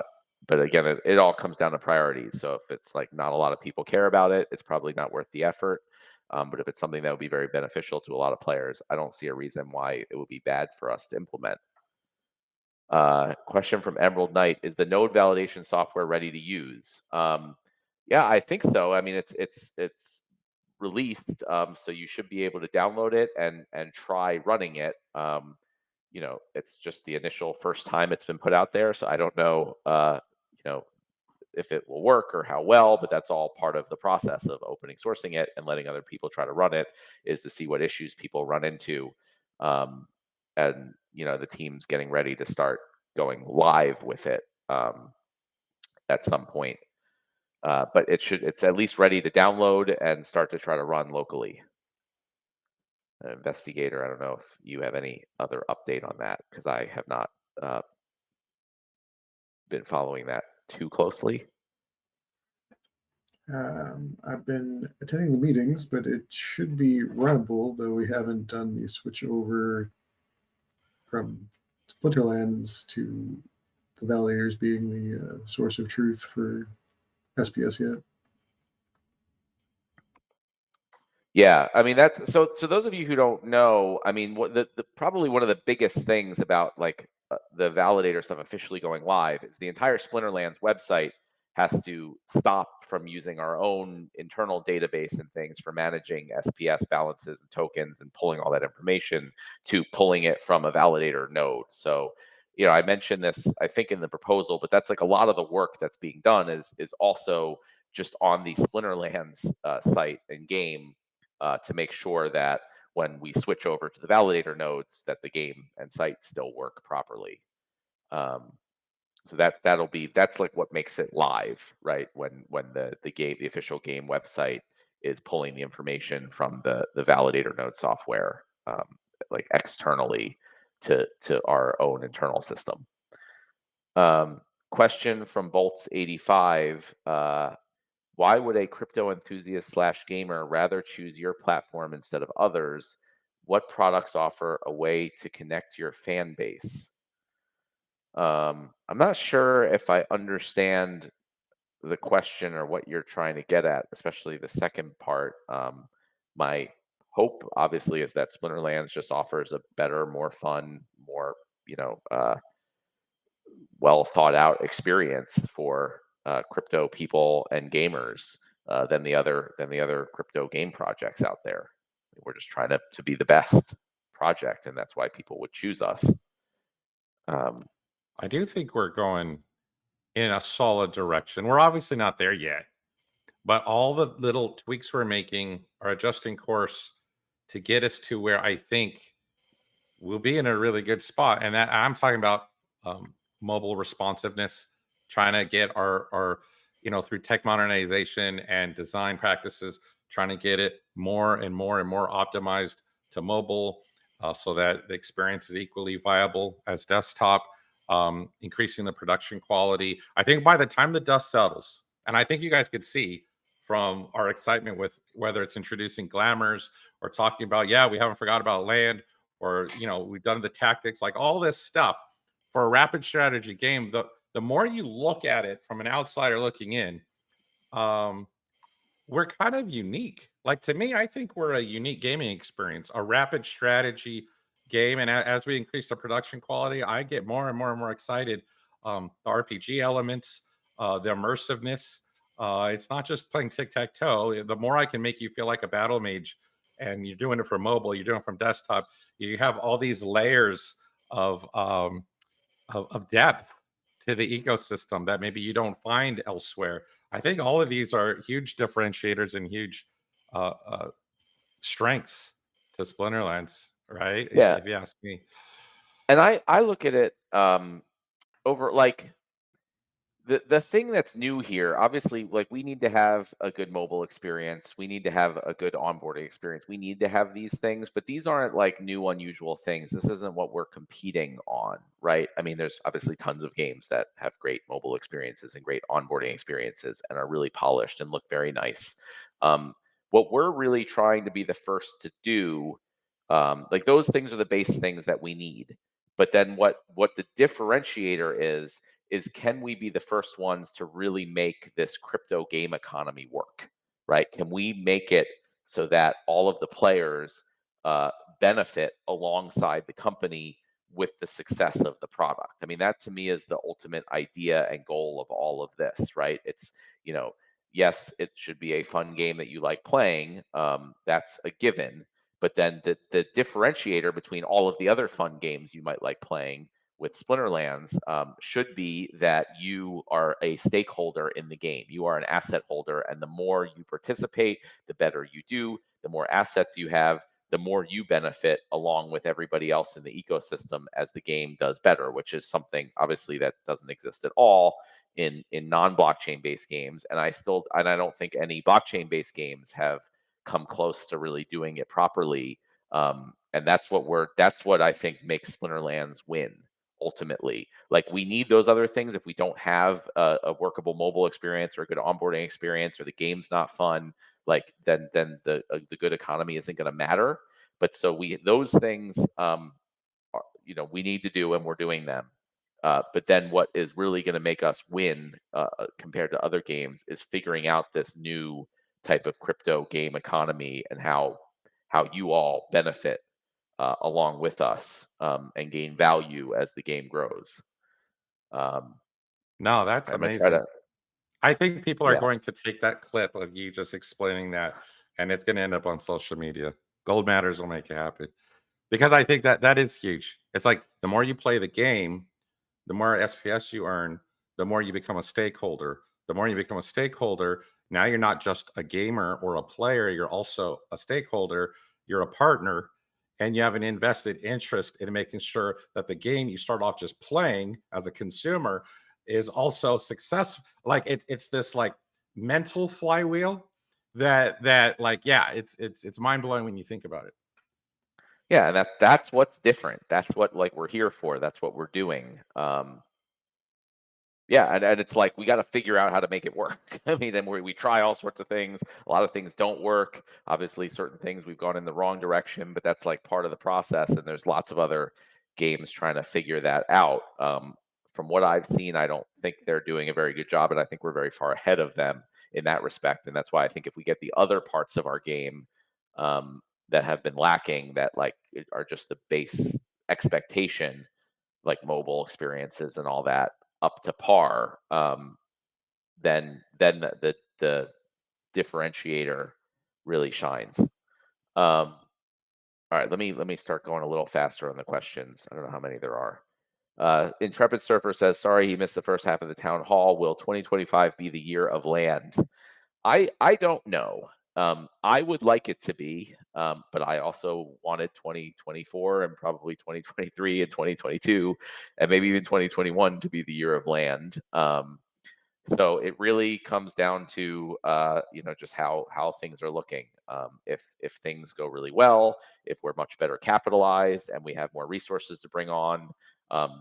but again, it all comes down to priorities. So if it's like not a lot of people care about it, it's probably not worth the effort. But if it's something that would be very beneficial to a lot of players, I don't see a reason why it would be bad for us to implement. Question from Emerald Knight: is the node validation software ready to use? Yeah, I think so. I mean, it's released, so you should be able to download it and try running it. It's just the initial first time it's been put out there, so I don't know, if it will work or how well, but that's all part of the process of opening sourcing it and letting other people try to run it, is to see what issues people run into, and the team's getting ready to start going live with it at some point. But it's at least ready to download and start to try to run locally. Investigator, I don't know if you have any other update on that, because I have not uh, been following that too closely. I've been attending the meetings, but it should be runnable, though we haven't done the switch over from Splinterlands to the validators being the source of truth for SPS yet. Yeah, I mean that's so. Those of you who don't know, I mean, what the probably one of the biggest things about like the validator stuff officially going live is the entire Splinterlands website has to stop from using our own internal database and things for managing SPS balances and tokens and pulling all that information to pulling it from a validator node. So, I mentioned this, I think, in the proposal, but that's like a lot of the work that's being done is also just on the Splinterlands site and game, to make sure that when we switch over to the validator nodes, that the game and site still work properly. So that's like what makes it live, right? When the official game website is pulling the information from the validator node software, like externally to our own internal system. Question from Bolts85. Why would a crypto enthusiast slash gamer rather choose your platform instead of others? What products offer a way to connect your fan base? I'm not sure if I understand the question or what you're trying to get at, especially the second part. My hope, obviously, is that Splinterlands just offers a better, more fun, more well thought out experience for crypto people and gamers, than the other crypto game projects out there. We're just trying to be the best project, and that's why people would choose us. Um, I do think we're going in a solid direction. We're obviously not there yet, but all the little tweaks we're making are adjusting course to get us to where I think we'll be in a really good spot. And that I'm talking about mobile responsiveness, trying to get our through tech modernization and design practices, trying to get it more and more and more optimized to mobile, so that the experience is equally viable as desktop. Increasing the production quality. I think by the time the dust settles, and I think you guys could see from our excitement with whether it's introducing glamours or talking about, yeah, we haven't forgot about land, or we've done the tactics, like all this stuff for a rapid strategy game. The more you look at it from an outsider looking in, we're kind of unique. Like, to me, I think we're a unique gaming experience, a rapid strategy game, and as we increase the production quality, I get more and more and more excited. The RPG elements, the immersiveness. It's not just playing tic tac toe. The more I can make you feel like a battle mage, and you're doing it from mobile, you're doing it from desktop. You have all these layers of of depth to the ecosystem that maybe you don't find elsewhere. I think all of these are huge differentiators and huge uh, uh, strengths to Splinterlands, right? Yeah, If you ask me. and I look at it over like the thing that's new here, obviously, like we need to have a good mobile experience. We need to have a good onboarding experience. We need to have these things, but these aren't like new, unusual things. This isn't what we're competing on, right? I mean, there's obviously tons of games that have great mobile experiences and great onboarding experiences and are really polished and look very nice. Um, what we're really trying to be the first to do, like those things are the base things that we need. But then what the differentiator is can we be the first ones to really make this crypto game economy work, right? Can we make it so that all of the players uh, benefit alongside the company with the success of the product? I mean, that to me is the ultimate idea and goal of all of this, right? It's, you know, yes, it should be a fun game that you like playing. That's a given. But then the differentiator between all of the other fun games you might like playing with Splinterlands should be that you are a stakeholder in the game. You are an asset holder, and the more you participate, the better you do. The more assets you have, the more you benefit along with everybody else in the ecosystem as the game does better, which is something obviously that doesn't exist at all in non-blockchain based games. And I don't think any blockchain based games have come close to really doing it properly. And that's what I think makes Splinterlands win ultimately. Like we need those other things. If we don't have a workable mobile experience or a good onboarding experience, or the game's not fun, like then the good economy isn't going to matter. But so we those things, we need to do, and we're doing them. But then what is really going to make us win compared to other games is figuring out this new type of crypto game economy and how you all benefit along with us and gain value as the game grows. Um, No, that's I'm gonna try amazing. to, I think people are yeah, going to take that clip of you just explaining that, and it's going to end up on social media. Gold matters will make it happen because I think that that is huge. It's like the more you play the game, the more SPS you earn, the more you become a stakeholder. The more you become a stakeholder, now you're not just a gamer or a player, you're also a stakeholder, you're a partner, and you have an invested interest in making sure that the game you start off just playing as a consumer is also successful. Like it's this like mental flywheel that like yeah, it's mind blowing when you think about it. yeah, and that's what's different. That's what like we're here for. That's what we're doing. Yeah, and it's like we got to figure out how to make it work. I mean, and we try all sorts of things. A lot of things don't work. Obviously, certain things we've gone in the wrong direction, but that's like part of the process. And there's lots of other games trying to figure that out. From what I've seen, I don't think they're doing a very good job, and I think we're very far ahead of them in that respect. And that's why I think if we get the other parts of our game um, that have been lacking, that like are just the base expectation, like mobile experiences and all that, up to par, then the differentiator really shines. All right, let me start going a little faster on the questions. I don't know how many there are. Intrepid Surfer says, "Sorry, he missed the first half of the town hall. Will 2025 be the year of land?" I don't know. I would like it to be, but I also wanted 2024 and probably 2023 and 2022 and maybe even 2021 to be the year of land. So it really comes down to just how things are looking. If things go really well, if we're much better capitalized and we have more resources to bring on,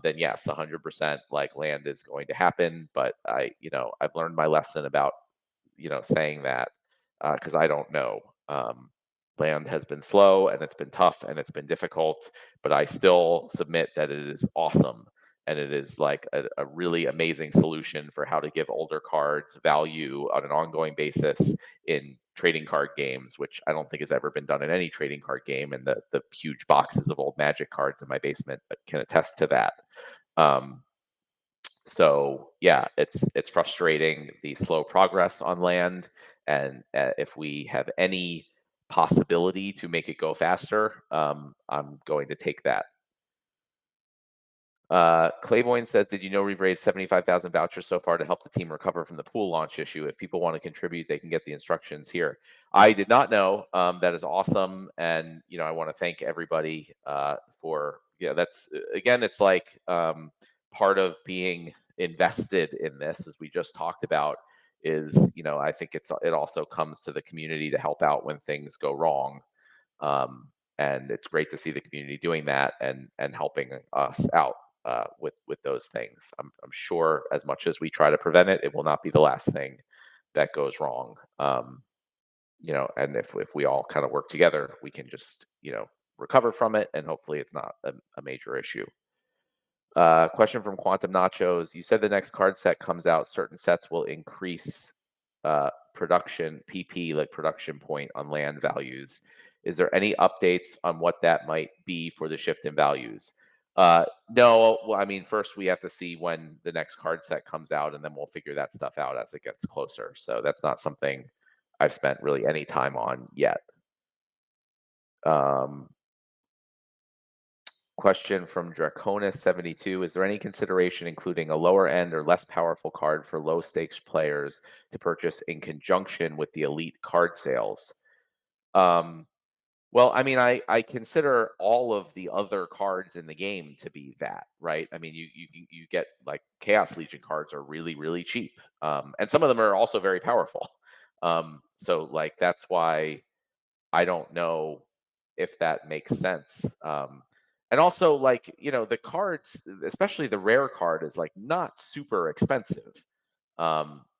then yes, 100% like land is going to happen. But I've learned my lesson about saying that because I don't know. Land has been slow and it's been tough and it's been difficult, but I still submit that it is awesome and it is like a really amazing solution for how to give older cards value on an ongoing basis in trading card games, which I don't think has ever been done in any trading card game. And the huge boxes of old Magic cards in my basement can attest to that. So yeah, it's frustrating, the slow progress on land, and if we have any possibility to make it go faster, I'm going to take that. Claiborne says, "Did you know we've raised 75,000 vouchers so far to help the team recover from the pool launch issue? If people want to contribute, they can get the instructions here." I did not know. That is awesome, and I want to thank everybody for That's again, it's like part of being invested in this, as we just talked about, is I think it also comes to the community to help out when things go wrong. Um, and it's great to see the community doing that and helping us out with those things. I'm sure as much as we try to prevent it, it will not be the last thing that goes wrong. And if we all kind of work together, we can just recover from it, and hopefully it's not a major issue. Question from Quantum Nachos. You said the next card set comes out, certain sets will increase production PP, like production point on land values. Is there any updates on what that might be for the shift in values? No. Well, I mean, first we have to see when the next card set comes out, and then we'll figure that stuff out as it gets closer. So that's not something I've spent really any time on yet. Question from Draconis72. Is there any consideration including a lower end or less powerful card for low stakes players to purchase in conjunction with the elite card sales? Well, I mean, I consider all of the other cards in the game to be that, right? I mean, you get like Chaos Legion cards are really, really cheap. And some of them are also very powerful. So like that's why I don't know if that makes sense. And also, like, the cards, especially the rare card, is like not super expensive.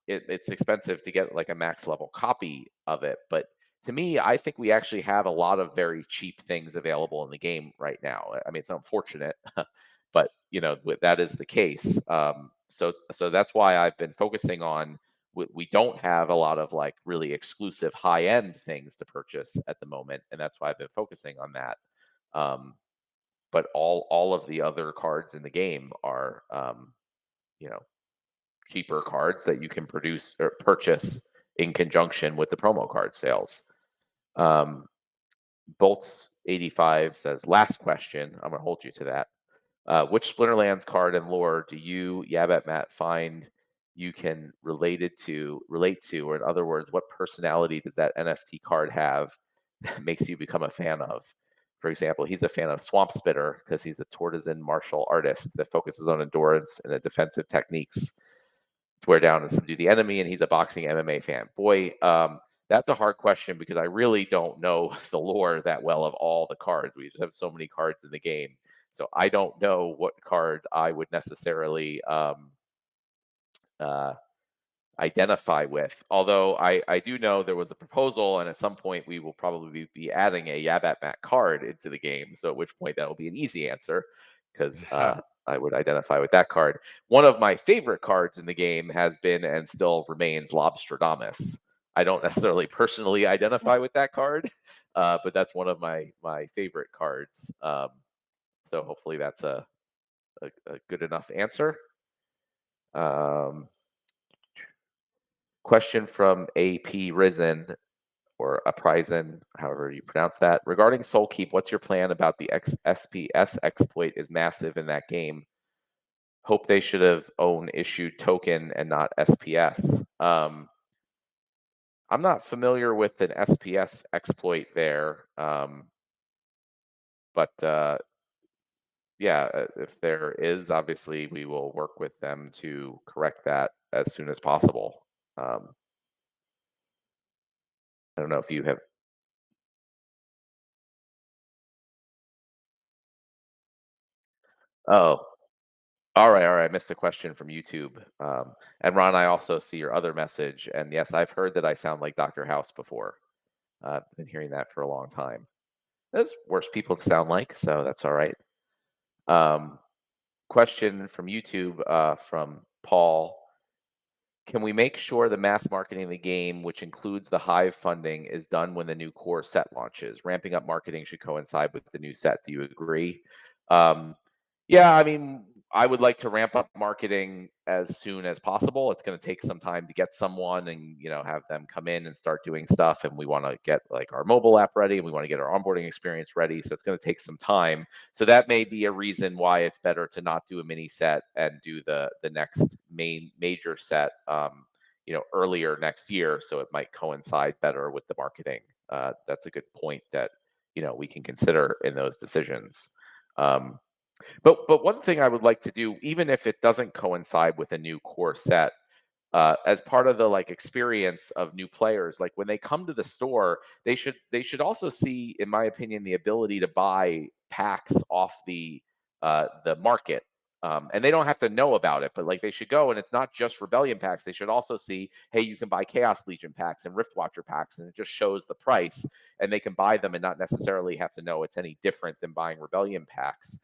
It's expensive to get like a max level copy of it. But to me, I think we actually have a lot of very cheap things available in the game right now. I mean, it's unfortunate, but that is the case. So that's why I've been focusing on we don't have a lot of like really exclusive high end things to purchase at the moment, and that's why I've been focusing on that. But all of the other cards in the game are you know cheaper cards that you can produce or purchase in conjunction with the promo card sales. Bolts 85 says, last question. I'm going to hold you to that. Which Splinterlands card and lore do you, Yabet Matt, find you can relate to, or in other words, what personality does that NFT card have that makes you become a fan of? For example, he's a fan of Swamp Spitter because he's a tortisan martial artist that focuses on endurance and defensive techniques to wear down and subdue the enemy, and he's a boxing MMA fan. Boy, that's a hard question because I really don't know the lore that well of all the cards. We just have so many cards in the game. So I don't know what card I would necessarily uh, identify with. Although I do know there was a proposal, and at some point we will probably be adding a Yabat Mat card into the game. So at which point that will be an easy answer because I would identify with that card. One of my favorite cards in the game has been and still remains Lobstradamus. I don't necessarily personally identify with that card, but that's one of my favorite cards. So hopefully that's a good enough answer. Question from AP Risen or Uprising, however you pronounce that. Regarding Soul Keep, what's your plan about the SPS exploit is massive in that game? Hope they should have own issued token and not SPS. I'm not familiar with an SPS exploit there, but yeah, if there is, obviously we will work with them to correct that as soon as possible. I don't know if you have. Oh, all right, all right. I missed a question from YouTube. And Ron, I also see your other message. And yes, I've heard that I sound like Dr. House before. I've been hearing that for a long time. There's worse people to sound like, so that's all right. Question from YouTube from Paul. can we make sure the mass marketing of the game, which includes the Hive funding, is done when the new core set launches? Ramping up marketing should coincide with the new set. Do you agree? Um, yeah, I mean, I would like to ramp up marketing as soon as possible. It's going to take some time to get someone and have them come in and start doing stuff. And we want to get like our mobile app ready, and we want to get our onboarding experience ready. So it's going to take some time. So that may be a reason why it's better to not do a mini set and do the next major set, earlier next year. So it might coincide better with the marketing. That's a good point that we can consider in those decisions. But one thing I would like to do, even if it doesn't coincide with a new core set, as part of the experience of new players, like when they come to the store, they should also see, in my opinion, the ability to buy packs off the market. And they don't have to know about it, but they should go, and it's not just Rebellion packs. They should also see, hey, you can buy Chaos Legion packs and Rift Watcher packs, and it just shows the price, and they can buy them and not necessarily have to know it's any different than buying Rebellion packs.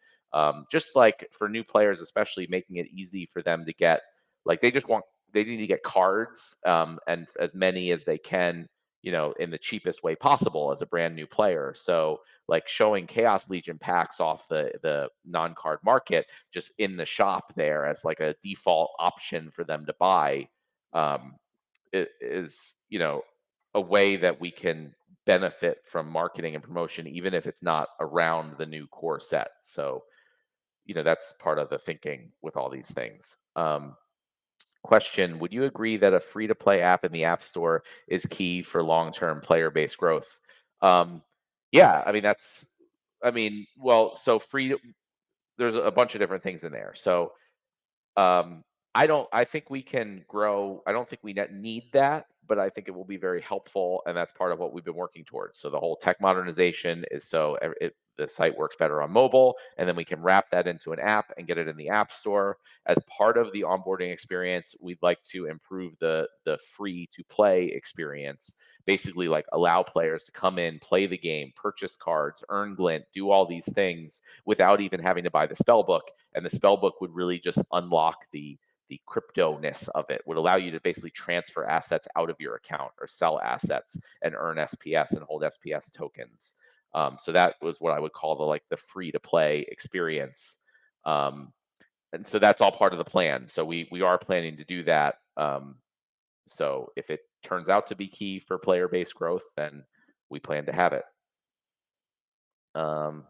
Just like for new players, especially making it easy for them to get, they need to get cards, and as many as they can, in the cheapest way possible as a brand new player. So showing Chaos Legion packs off the non-card market just in the shop there as a default option for them to buy, is a way that we can benefit from marketing and promotion, even if it's not around the new core set. So that's part of the thinking with all these things. Question: would you agree that a free-to-play app in the App Store is key for long-term player-based growth? Yeah, well, so there's a bunch of different things in there. So um, I think we can grow. I don't think we need that, but I think it will be very helpful, and that's part of what we've been working towards. So the whole tech modernization is so the site works better on mobile, and then we can wrap that into an app and get it in the App Store. As part of the onboarding experience, we'd like to improve the free to play experience. Basically, allow players to come in, play the game, purchase cards, earn glint, do all these things without even having to buy the spell book. And the spell book would really just unlock the crypto-ness of it, would allow you to basically transfer assets out of your account or sell assets and earn SPS and hold SPS tokens. So that was what I would call the free to play experience. And so that's all part of the plan. So we are planning to do that. So if it turns out to be key for player-based growth, then we plan to have it. Hold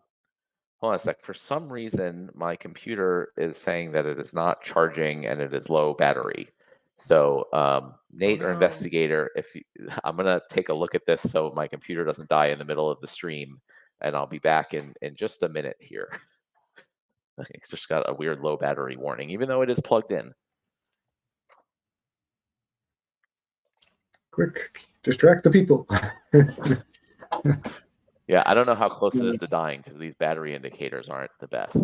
on a sec. For some reason, my computer is saying that it is not charging and it is low battery. So, Nate, or investigator, I'm gonna take a look at this so my computer doesn't die in the middle of the stream, and I'll be back in just a minute here. It's just got a weird low battery warning, even though it is plugged in. Quick, distract the people. Yeah, I don't know how close it is to dying because these battery indicators aren't the best.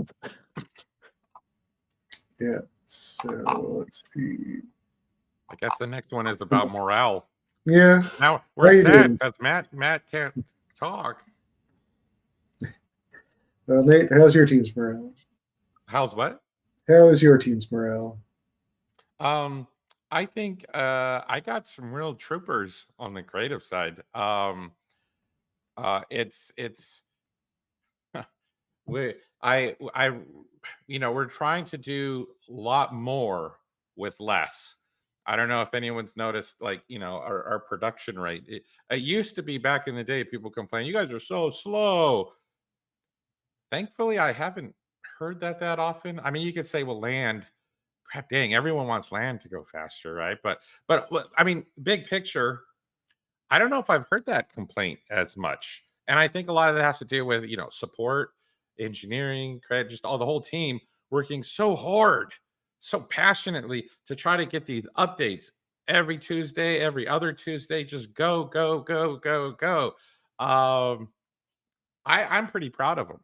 Yeah, so let's see. I guess the next one is about morale. Yeah. Now we're sad because Matt can't talk. Nate, how's your team's morale? How's what? How is your team's morale? I think I got some real troopers on the creative side. It's we're trying to do a lot more with less. I don't know if anyone's noticed, our production rate. It used to be back in the day, people complain, you guys are so slow. Thankfully, I haven't heard that often. I mean, you could say, well, land, crap, dang, everyone wants land to go faster, right? But I mean, big picture, I don't know if I've heard that complaint as much. And I think a lot of that has to do with, support, engineering, credit, just all the whole team working so hard, so passionately to try to get these updates every Tuesday, every other Tuesday, just go, go, go, go, go. I'm pretty proud of them.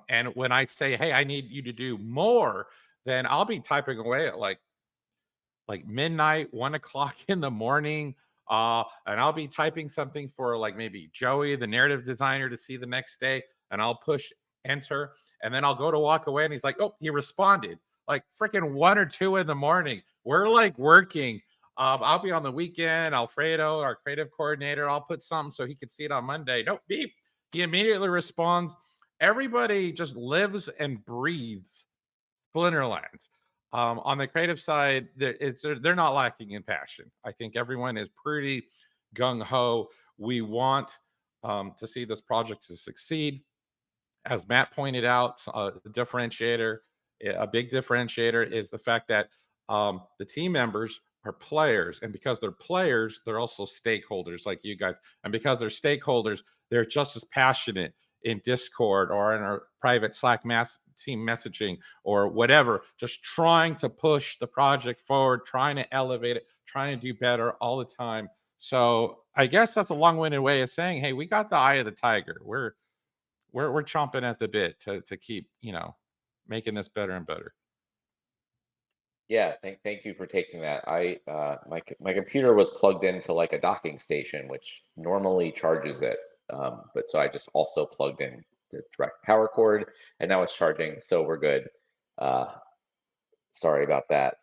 And when I say, hey, I need you to do more, then I'll be typing away at like midnight, 1 o'clock in the morning. And I'll be typing something for maybe Joey, the narrative designer, to see the next day. And I'll push enter. And then I'll go to walk away. And he's like, oh, he responded. Like freaking 1 or 2 in the morning. We're working. I'll be on the weekend. Alfredo, our creative coordinator, I'll put something so he could see it on Monday. Nope, beep. He immediately responds. Everybody just lives and breathes Splinterlands. On the creative side, they're not lacking in passion. I think everyone is pretty gung ho. We want to see this project to succeed. As Matt pointed out, a big differentiator is the fact that the team members are players, and because they're players, they're also stakeholders like you guys. And because they're stakeholders, they're just as passionate in Discord or in our private Slack team messaging or whatever, just trying to push the project forward, trying to elevate it, trying to do better all the time. So I guess that's a long-winded way of saying, hey, we got the eye of the tiger. We're chomping at the bit to keep, making this better and better. Yeah, thank you for taking that. My computer was plugged into like a docking station, which normally charges it, but so I just also plugged in the direct power cord, and now it's charging, so we're good. Uh, Sorry about that.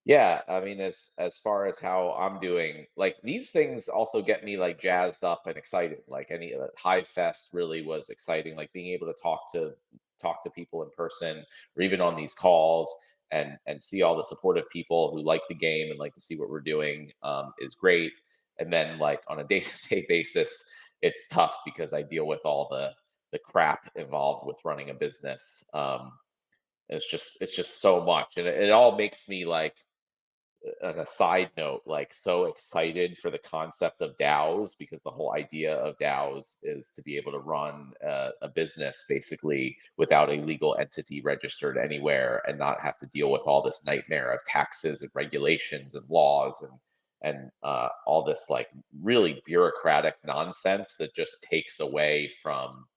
Yeah, I mean, as far as how I'm doing, like these things also get me like jazzed up and excited. Like any Hive Fest really was exciting. Like being able to talk to people in person or even on these calls and see all the supportive people who like the game and like to see what we're doing is great. And then like on a day-to-day basis, it's tough because I deal with all the crap involved with running a business. It's just so much, and it all makes me like on a side note, like so excited for the concept of DAOs because the whole idea of DAOs is to be able to run a business basically without a legal entity registered anywhere and not have to deal with all this nightmare of taxes and regulations and laws and all this like really bureaucratic nonsense that just takes away from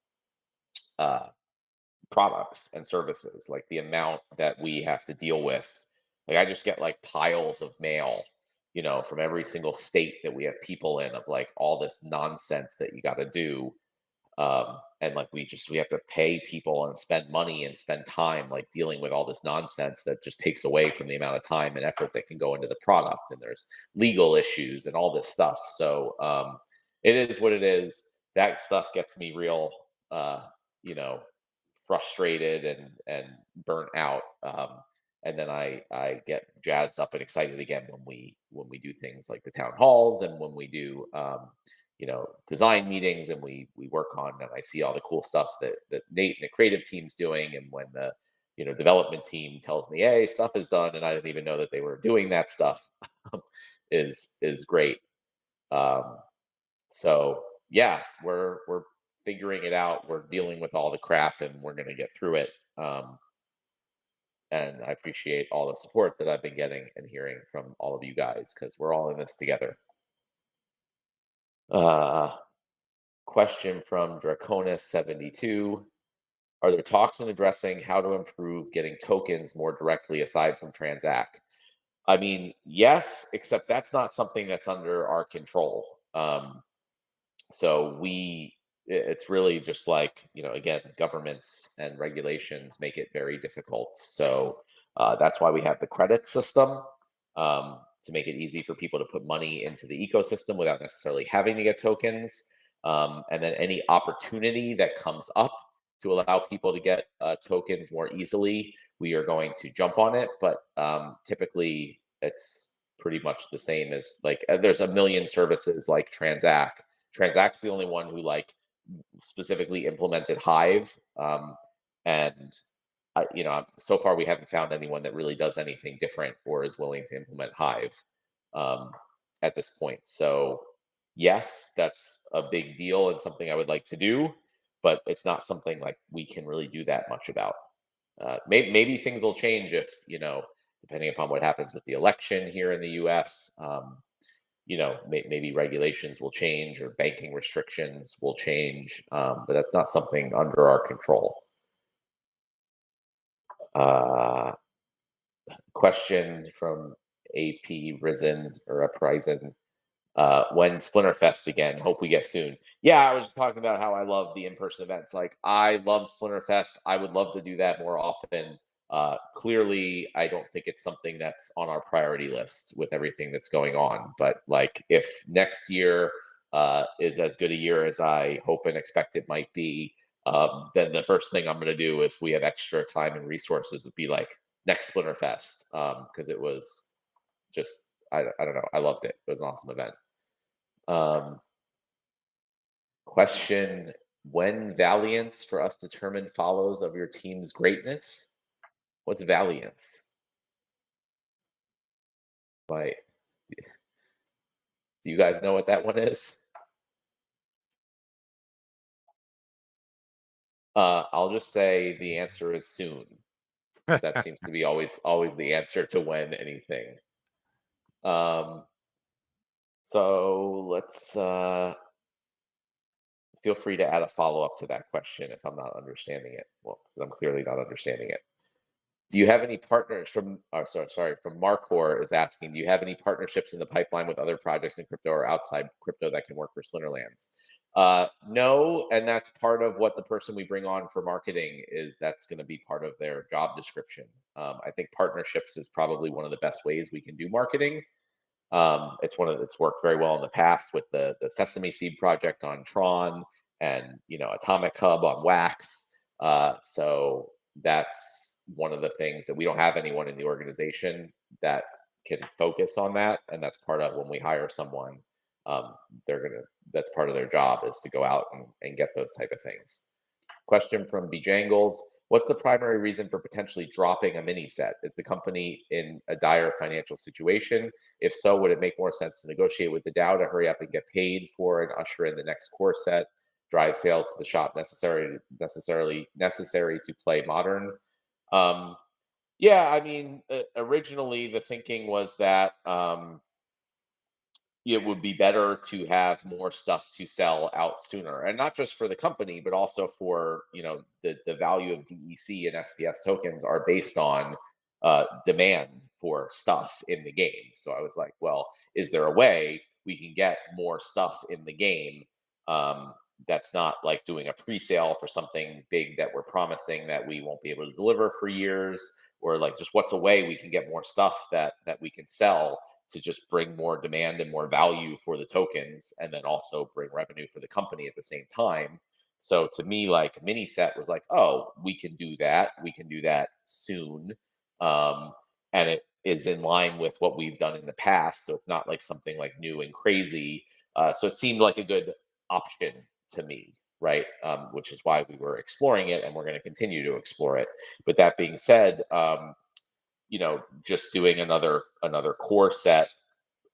uh, products and services, like the amount that we have to deal with. Like I just get like piles of mail, from every single state that we have people in of like all this nonsense that you got to do. And like we have to pay people and spend money and spend time like dealing with all this nonsense that just takes away from the amount of time and effort that can go into the product. And there's legal issues and all this stuff. So it is what it is. That stuff gets me real, you know, frustrated and burnt out. And then I get jazzed up and excited again when we do things like the town halls and when we do design meetings and we work on and I see all the cool stuff that Nate and the creative team's doing, and when the development team tells me, hey, stuff is done and I didn't even know that they were doing that stuff, is great. um, so yeah, we're figuring it out. We're dealing with all the crap, and we're going to get through it. And I appreciate all the support that I've been getting and hearing from all of you guys because we're all in this together. Uh, Question from Draconis72: are there talks in addressing how to improve getting tokens more directly aside from Transact? I mean, yes, except that's not something that's under our control. So it's really just like, again, governments and regulations make it very difficult. So that's why we have the credit system, to make it easy for people to put money into the ecosystem without necessarily having to get tokens. And then any opportunity that comes up to allow people to get tokens more easily, we are going to jump on it. But typically, it's pretty much the same as like there's a million services like Transact. Transact's the only one who like specifically implemented Hive, and so far we haven't found anyone that really does anything different or is willing to implement Hive um, at this point. So yes, that's a big deal and something I would like to do, but it's not something like we can really do that much about. Maybe things will change if depending upon what happens with the election here in the U.S. Maybe regulations will change or banking restrictions will change, but that's not something under our control. Question from AP Risen or Uprising: when Splinterfest again? Hope we get soon. Yeah, I was talking about how I love the in-person events. Like I love Splinterfest. I would love to do that more often. Clearly, I don't think it's something that's on our priority list with everything that's going on. But like, if next year is as good a year as I hope and expect it might be, then the first thing I'm going to do if we have extra time and resources would be like next Splinterfest, because it was just I don't know, I loved it. It was an awesome event. Um, Question: When valiance for us determine follows of your team's greatness? What's valiance? Like, do you guys know what that one is? I'll just say the answer is soon, because that seems to be always the answer to when anything. Um, so let's feel free to add a follow up to that question if I'm not understanding it. Well, 'cause I'm clearly not understanding it. Do you have any partners from? Oh, sorry. From Marcor is asking. Do you have any partnerships in the pipeline with other projects in crypto or outside crypto that can work for Splinterlands? No, and that's part of what the person we bring on for marketing is. That's going to be part of their job description. I think partnerships is probably one of the best ways we can do marketing. It's worked very well in the past with the Sesame Seed project on Tron, and Atomic Hub on Wax. So that's one of the things that we don't have anyone in the organization that can focus on that, and that's part of when we hire someone. Um, that's part of their job is to go out and get those type of things. Question from Bejangles. What's the primary reason for potentially dropping a mini set? Is the company in a dire financial situation? If so, would it make more sense to negotiate with the DAO to hurry up and get paid for and usher in the next core set, drive sales to the shop necessary to play modern? Um, yeah, I mean, originally the thinking was that it would be better to have more stuff to sell out sooner, and not just for the company but also for the value of DEC and SPS tokens are based on demand for stuff in the game. So I was like, well, is there a way we can get more stuff in the game, that's not like doing a pre-sale for something big that we're promising that we won't be able to deliver for years, or like just what's a way we can get more stuff that we can sell to just bring more demand and more value for the tokens, and then also bring revenue for the company at the same time. So to me, like mini set was like, oh, we can do that. We can do that soon. Um, and it is in line with what we've done in the past. So it's not like something like new and crazy. So it seemed like a good option to me, right? Which is why we were exploring it, and we're going to continue to explore it. But that being said, just doing another core set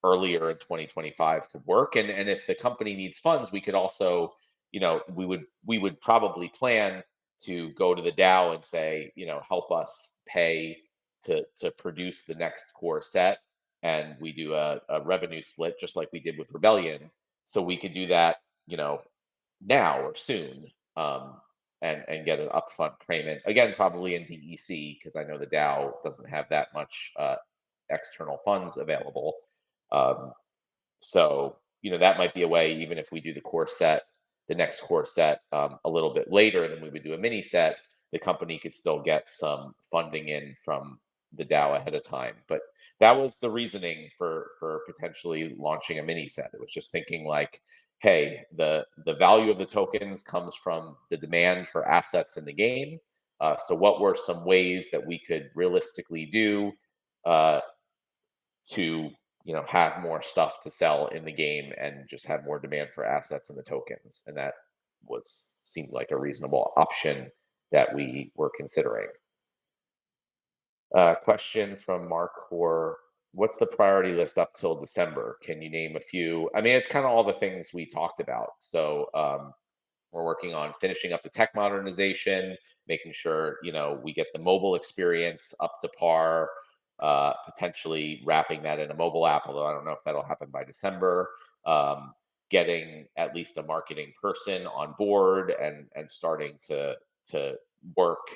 earlier in 2025 could work. And if the company needs funds, we could also, we would probably plan to go to the DAO and say, help us pay to produce the next core set, and we do a revenue split just like we did with Rebellion. So we could do that, now or soon, and get an upfront payment again, probably in DEC, because I know the DAO doesn't have that much external funds available. Um, so that might be a way, even if we do the next core set a little bit later than we would do a mini set, the company could still get some funding in from the DAO ahead of time. But that was the reasoning for potentially launching a mini set. It was just thinking like, hey, the value of the tokens comes from the demand for assets in the game. So what were some ways that we could realistically do uh, to have more stuff to sell in the game and just have more demand for assets and the tokens? And that seemed like a reasonable option that we were considering. Question from Mark Hoare. What's the priority list up till December? Can you name a few? I mean, it's kind of all the things we talked about. So we're working on finishing up the tech modernization, making sure we get the mobile experience up to par, potentially wrapping that in a mobile app, although I don't know if that'll happen by December. Getting at least a marketing person on board and starting to work,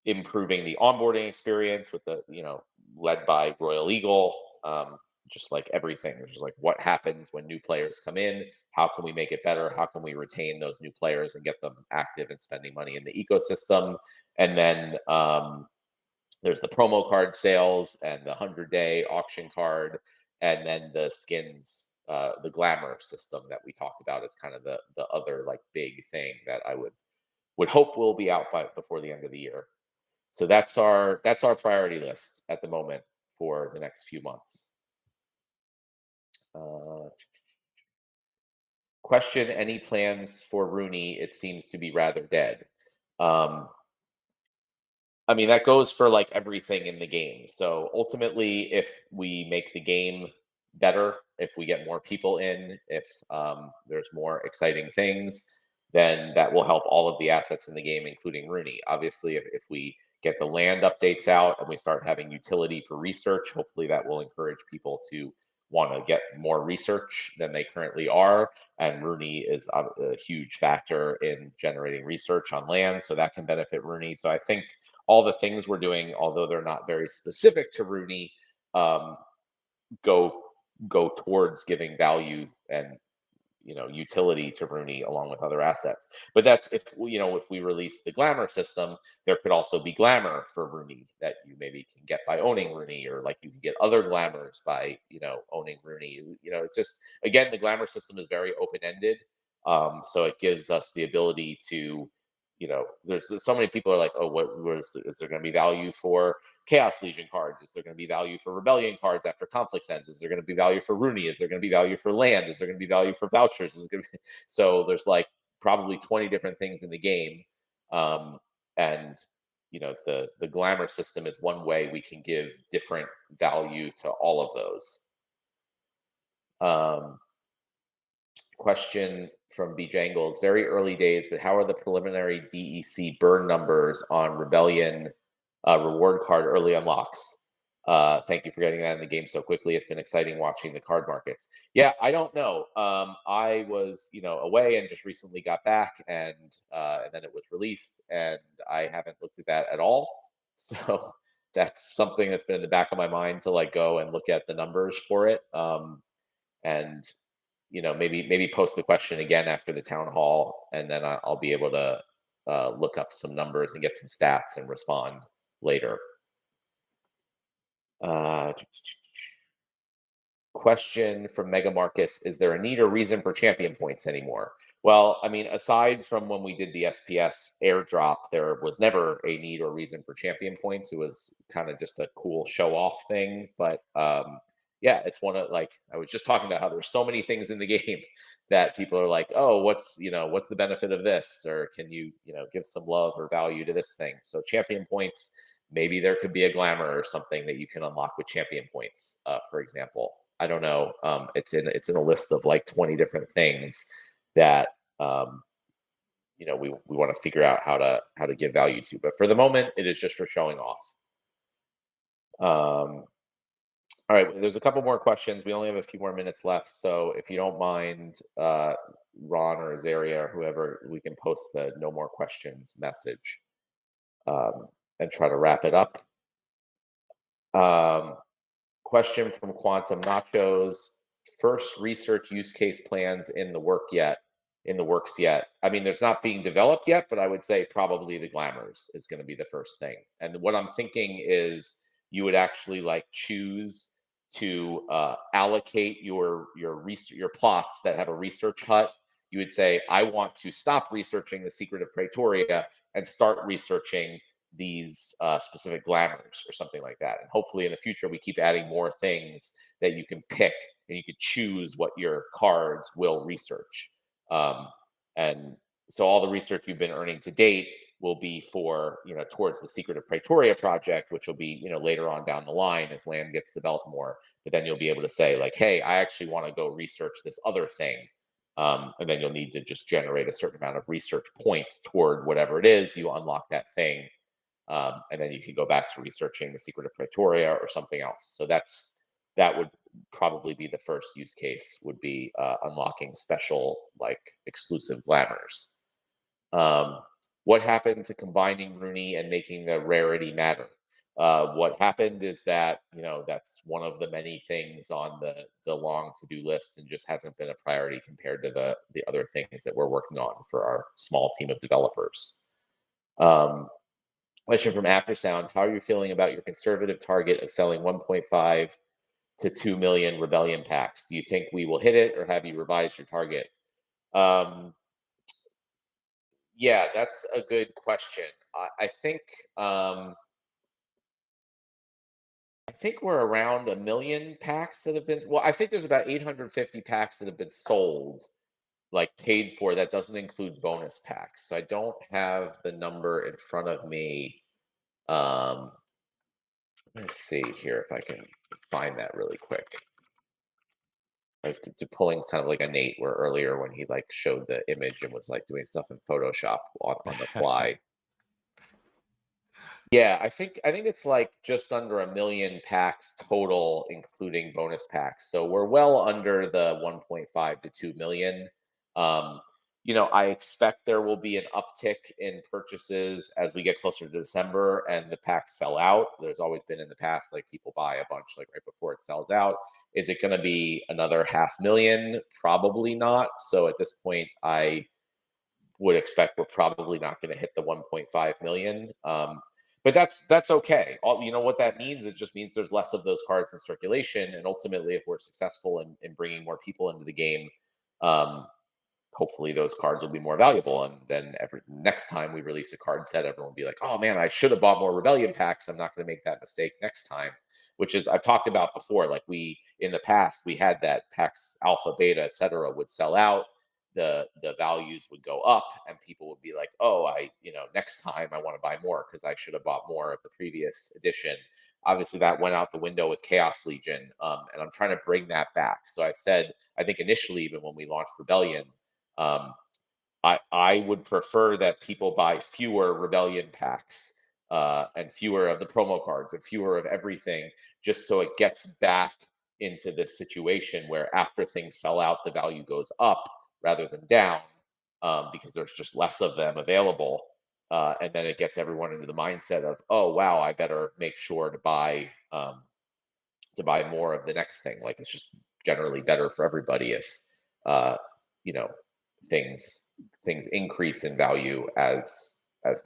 improving the onboarding experience with the led by Royal Eagle. Just like everything, just like what happens when new players come in, how can we make it better? How can we retain those new players and get them active and spending money in the ecosystem? And then there's the promo card sales and the 100-day auction card, and then the skins, the Glamour system that we talked about is kind of the other like big thing that I would hope will be out before the end of the year. So that's our priority list at the moment for the next few months. Question: any plans for Rooney? It seems to be rather dead. Um, I mean, that goes for like everything in the game. So ultimately, if we make the game better, if we get more people in, if there's more exciting things, then that will help all of the assets in the game, including Rooney. Obviously, if we get the land updates out and we start having utility for research, hopefully that will encourage people to want to get more research than they currently are. And Rooney is a huge factor in generating research on land, so that can benefit Rooney. So I think all the things we're doing, although they're not very specific to Rooney, um, go towards giving value and utility to Rooney along with other assets. But that's if we release the Glamour system, there could also be Glamour for Rooney that you maybe can get by owning Rooney, or like you can get other Glamours by owning Rooney. It's just, again, the Glamour system is very open ended, so it gives us the ability to there's so many people are like, oh, is there going to be value for Chaos Legion cards? Is there going to be value for Rebellion cards after Conflicts ends? Is there going to be value for Rooney? Is there going to be value for land? Is there going to be value for vouchers? So there's like probably 20 different things in the game, and the Glamour system is one way we can give different value to all of those. Question from B. Jangles: very early days, but how are the preliminary DEC burn numbers on Rebellion reward card early unlocks? Thank you for getting that in the game so quickly. It's been exciting watching the card markets. Yeah, I don't know. I was away and just recently got back, and then it was released, and I haven't looked at that at all. So that's something that's been in the back of my mind to like go and look at the numbers for it. And maybe post the question again after the town hall, and then I'll be able to look up some numbers and get some stats and respond later. Question from Mega Marcus: is there a need or reason for champion points anymore? Well, I mean, aside from when we did the SPS airdrop, there was never a need or reason for champion points. It was kind of just a cool show off thing. But yeah, it's one of, like, I was just talking about how there's so many things in the game that people are like, oh, what's the benefit of this? Or can you, give some love or value to this thing? So champion points, maybe there could be a Glamour or something that you can unlock with champion points, for example. I don't know. It's in a list of like 20 different things that we want to figure out how to give value to. But for the moment, it is just for showing off. All right, there's a couple more questions. We only have a few more minutes left, so if you don't mind, Ron or Azaria or whoever, we can post the no more questions message and try to wrap it up. Question from Quantum Nachos: first research use case plans in the works yet? I mean, there's not being developed yet, but I would say probably the Glamours is going to be the first thing. And what I'm thinking is you would actually like choose to allocate your plots that have a research hut. You would say, I want to stop researching the Secret of Praetoria and start researching these specific Glamours or something like that. And hopefully in the future, we keep adding more things that you can pick and you can choose what your cards will research. And so all the research you've been earning to date will be for, towards the Secret of Praetoria project, which will be, later on down the line as land gets developed more. But then you'll be able to say like, hey, I actually want to go research this other thing. And then you'll need to just generate a certain amount of research points toward whatever it is. You unlock that thing. And then you can go back to researching the Secret of Praetoria or something else. So that would probably be the first use case, would be unlocking special, like, exclusive Glamours. What happened to combining Rooney and making the rarity matter? What happened is that that's one of the many things on the long to do list, and just hasn't been a priority compared to the other things that we're working on for our small team of developers. Um, Question from Aftersound: how are you feeling about your conservative target of selling 1.5 to 2 million Rebellion packs? Do you think we will hit it, or have you revised your target? Um, yeah, that's a good question. I think. I think we're around 1 million packs that have been. Well, I think there's about 850 packs that have been sold, like paid for. That doesn't include bonus packs. So I don't have the number in front of me. Um, let's see here if I can find that really quick. I was pulling kind of like a Nate where earlier when he like showed the image and was like doing stuff in Photoshop on the fly. Yeah, I think it's like just under 1 million packs total, including bonus packs. So we're well under the 1.5 to 2 million. Um, I expect there will be an uptick in purchases as we get closer to December and the packs sell out. There's always been in the past, like people buy a bunch like right before it sells out. Is it going to be another 500,000? Probably not. So at this point, I would expect we're probably not going to hit the 1.5 million. But that's okay. You know what that means? It just means there's less of those cards in circulation, and ultimately, if we're successful in bringing more people into the game, um, hopefully those cards will be more valuable. And then every next time we release a card set, everyone will be like, "Oh man, I should have bought more Rebellion packs. I'm not going to make that mistake next time." Which is I've talked about before. Like we in the past, we had that packs alpha, beta, etc. would sell out. The values would go up, and people would be like, "Oh, next time I want to buy more because I should have bought more of the previous edition." Obviously, that went out the window with Chaos Legion, and I'm trying to bring that back. So I said, I think initially, even when we launched Rebellion, um, I would prefer that people buy fewer Rebellion packs, and fewer of the promo cards and fewer of everything, just so it gets back into this situation where after things sell out, the value goes up rather than down, because there's just less of them available. And then it gets everyone into the mindset of, oh wow, I better make sure to buy more of the next thing. Like it's just generally better for everybody if uh, you know things increase in value as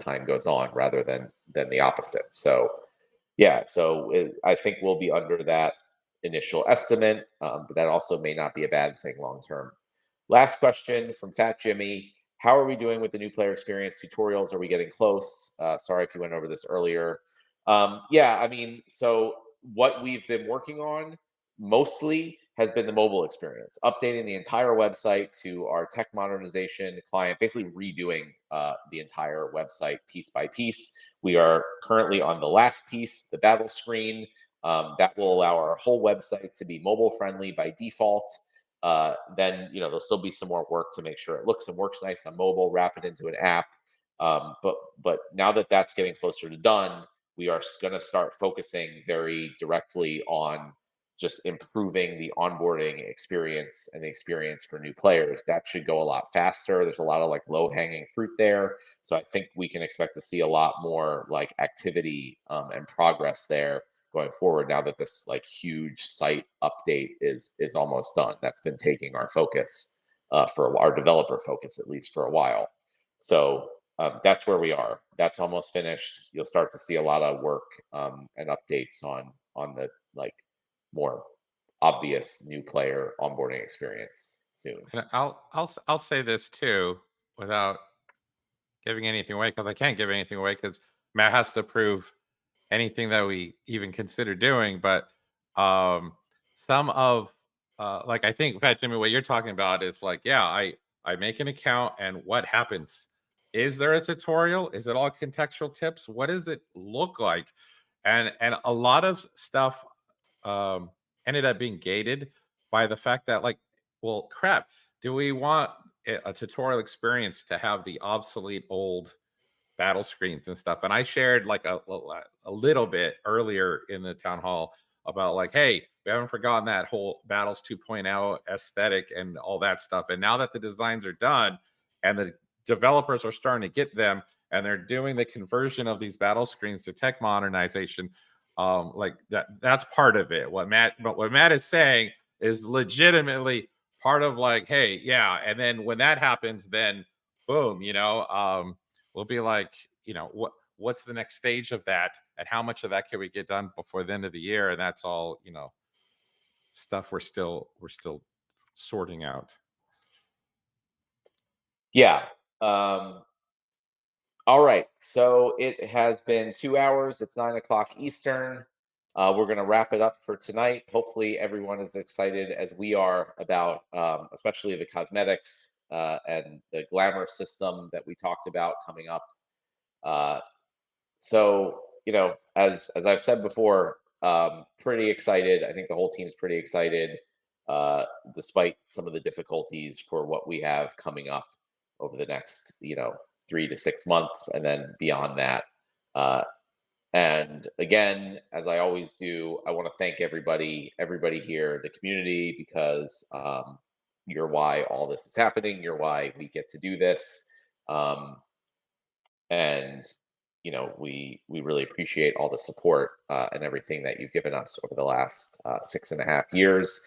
time goes on rather than the opposite. So yeah, so I think we'll be under that initial estimate, but that also may not be a bad thing long term. Last question from Fat Jimmy. How are we doing with the new player experience tutorials? Are we getting close? Sorry if you went over this earlier. Yeah, I mean, so what we've been working on mostly has been the mobile experience, updating the entire website to our tech modernization client, basically redoing the entire website piece by piece. We are currently on the last piece, the battle screen. That will allow our whole website to be mobile friendly by default. Then there'll still be some more work to make sure it looks and works nice on mobile, wrap it into an app. But now that that's getting closer to done, we are going to start focusing very directly on just improving the onboarding experience and the experience for new players. That should go a lot faster. There's a lot of like low hanging fruit there, so I think we can expect to see a lot more like activity and progress there going forward, now that this like huge site update is almost done. That's been taking our focus, for our developer focus, at least for a while. So that's where we are. That's almost finished. You'll start to see a lot of work and updates on the like more obvious new player onboarding experience soon. And I'll say this too without giving anything away, because I can't give anything away because Matt has to approve anything that we even consider doing. But some of like, I think, Fat Jimmy, what you're talking about is like, yeah, I make an account, and what happens? Is there a tutorial? Is it all contextual tips? What does it look like? And a lot of stuff um ended up being gated by the fact that, like, well, crap, do we want a tutorial experience to have the obsolete old battle screens and stuff? And I shared like a little bit earlier in the town hall about like, hey, we haven't forgotten that whole battles 2.0 aesthetic and all that stuff. And now that the designs are done and the developers are starting to get them, and they're doing the conversion of these battle screens to tech modernization. Like that's part of it. What Matt is saying is legitimately part of like, hey, yeah. And then when that happens, then boom, we'll be like, what's the next stage of that, and how much of that can we get done before the end of the year? And that's all, stuff we're still sorting out. Yeah. All right. So it has been 2 hours. It's 9 o'clock Eastern. We're going to wrap it up for tonight. Hopefully, everyone is excited as we are about, especially the cosmetics and the Glamour system that we talked about coming up. So, as I've said before, pretty excited. I think the whole team's pretty excited, despite some of the difficulties for what we have coming up over the next, 3 to 6 months, and then beyond that. And again, as I always do, I want to thank everybody here, the community, because you're why all this is happening. You're why we get to do this. And we really appreciate all the support and everything that you've given us over the last 6.5 years,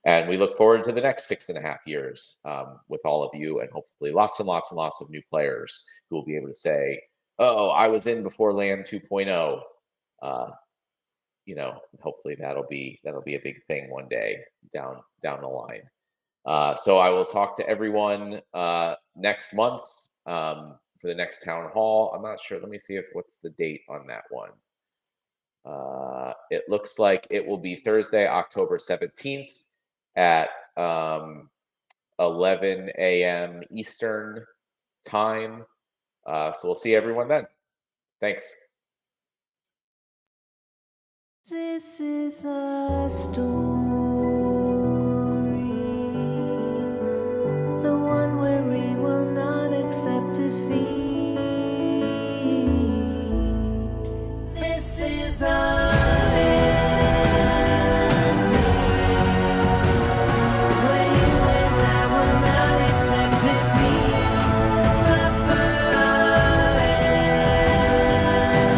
and we look forward to the next 6.5 years with all of you, and hopefully lots and lots and lots of new players who will be able to say, "Oh, I was in before Land 2.0." Hopefully that'll be a big thing one day down the line. So I will talk to everyone next month. For the next town hall. I'm not sure. Let me see what's the date on that one. It looks like it will be Thursday, October 17th at 11 a.m. Eastern time. So we'll see everyone then. Thanks. This is our story, the one where we will not accept defeat. This is our ending, where you and I will not accept defeat. Suffer our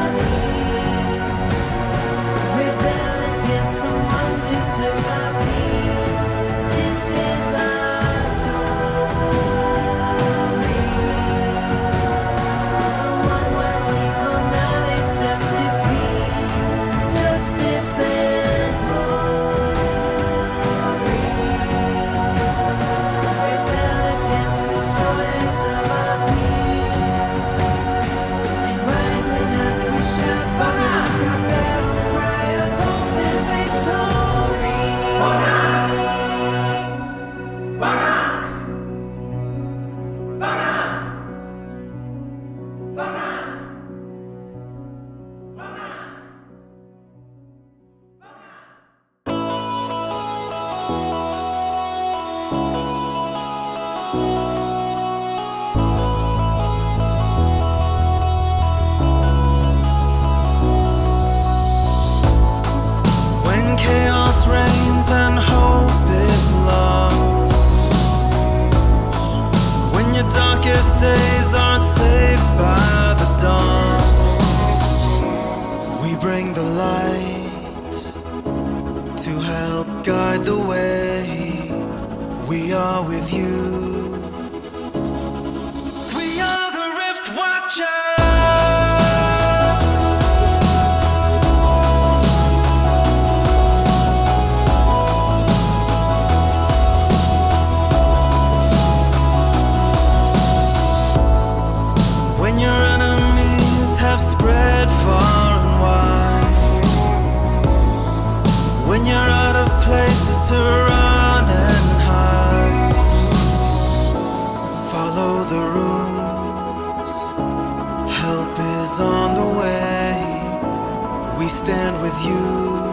enemies, rebel against the ones who took our peace. This is our story, the one where we will not accept defeat. Justice and glory, rebel against destroyers of our peace. And rising up we shout for our battle cry of hope and victory. When chaos reigns and hope is lost, when your darkest days aren't saved by the dawn, we bring the light to help guide the way. We are with you. We are the Rift Watchers. When your enemies have spread far and wide, when you're out of places to run and hide, follow the rules. Help is on the way. We stand with you.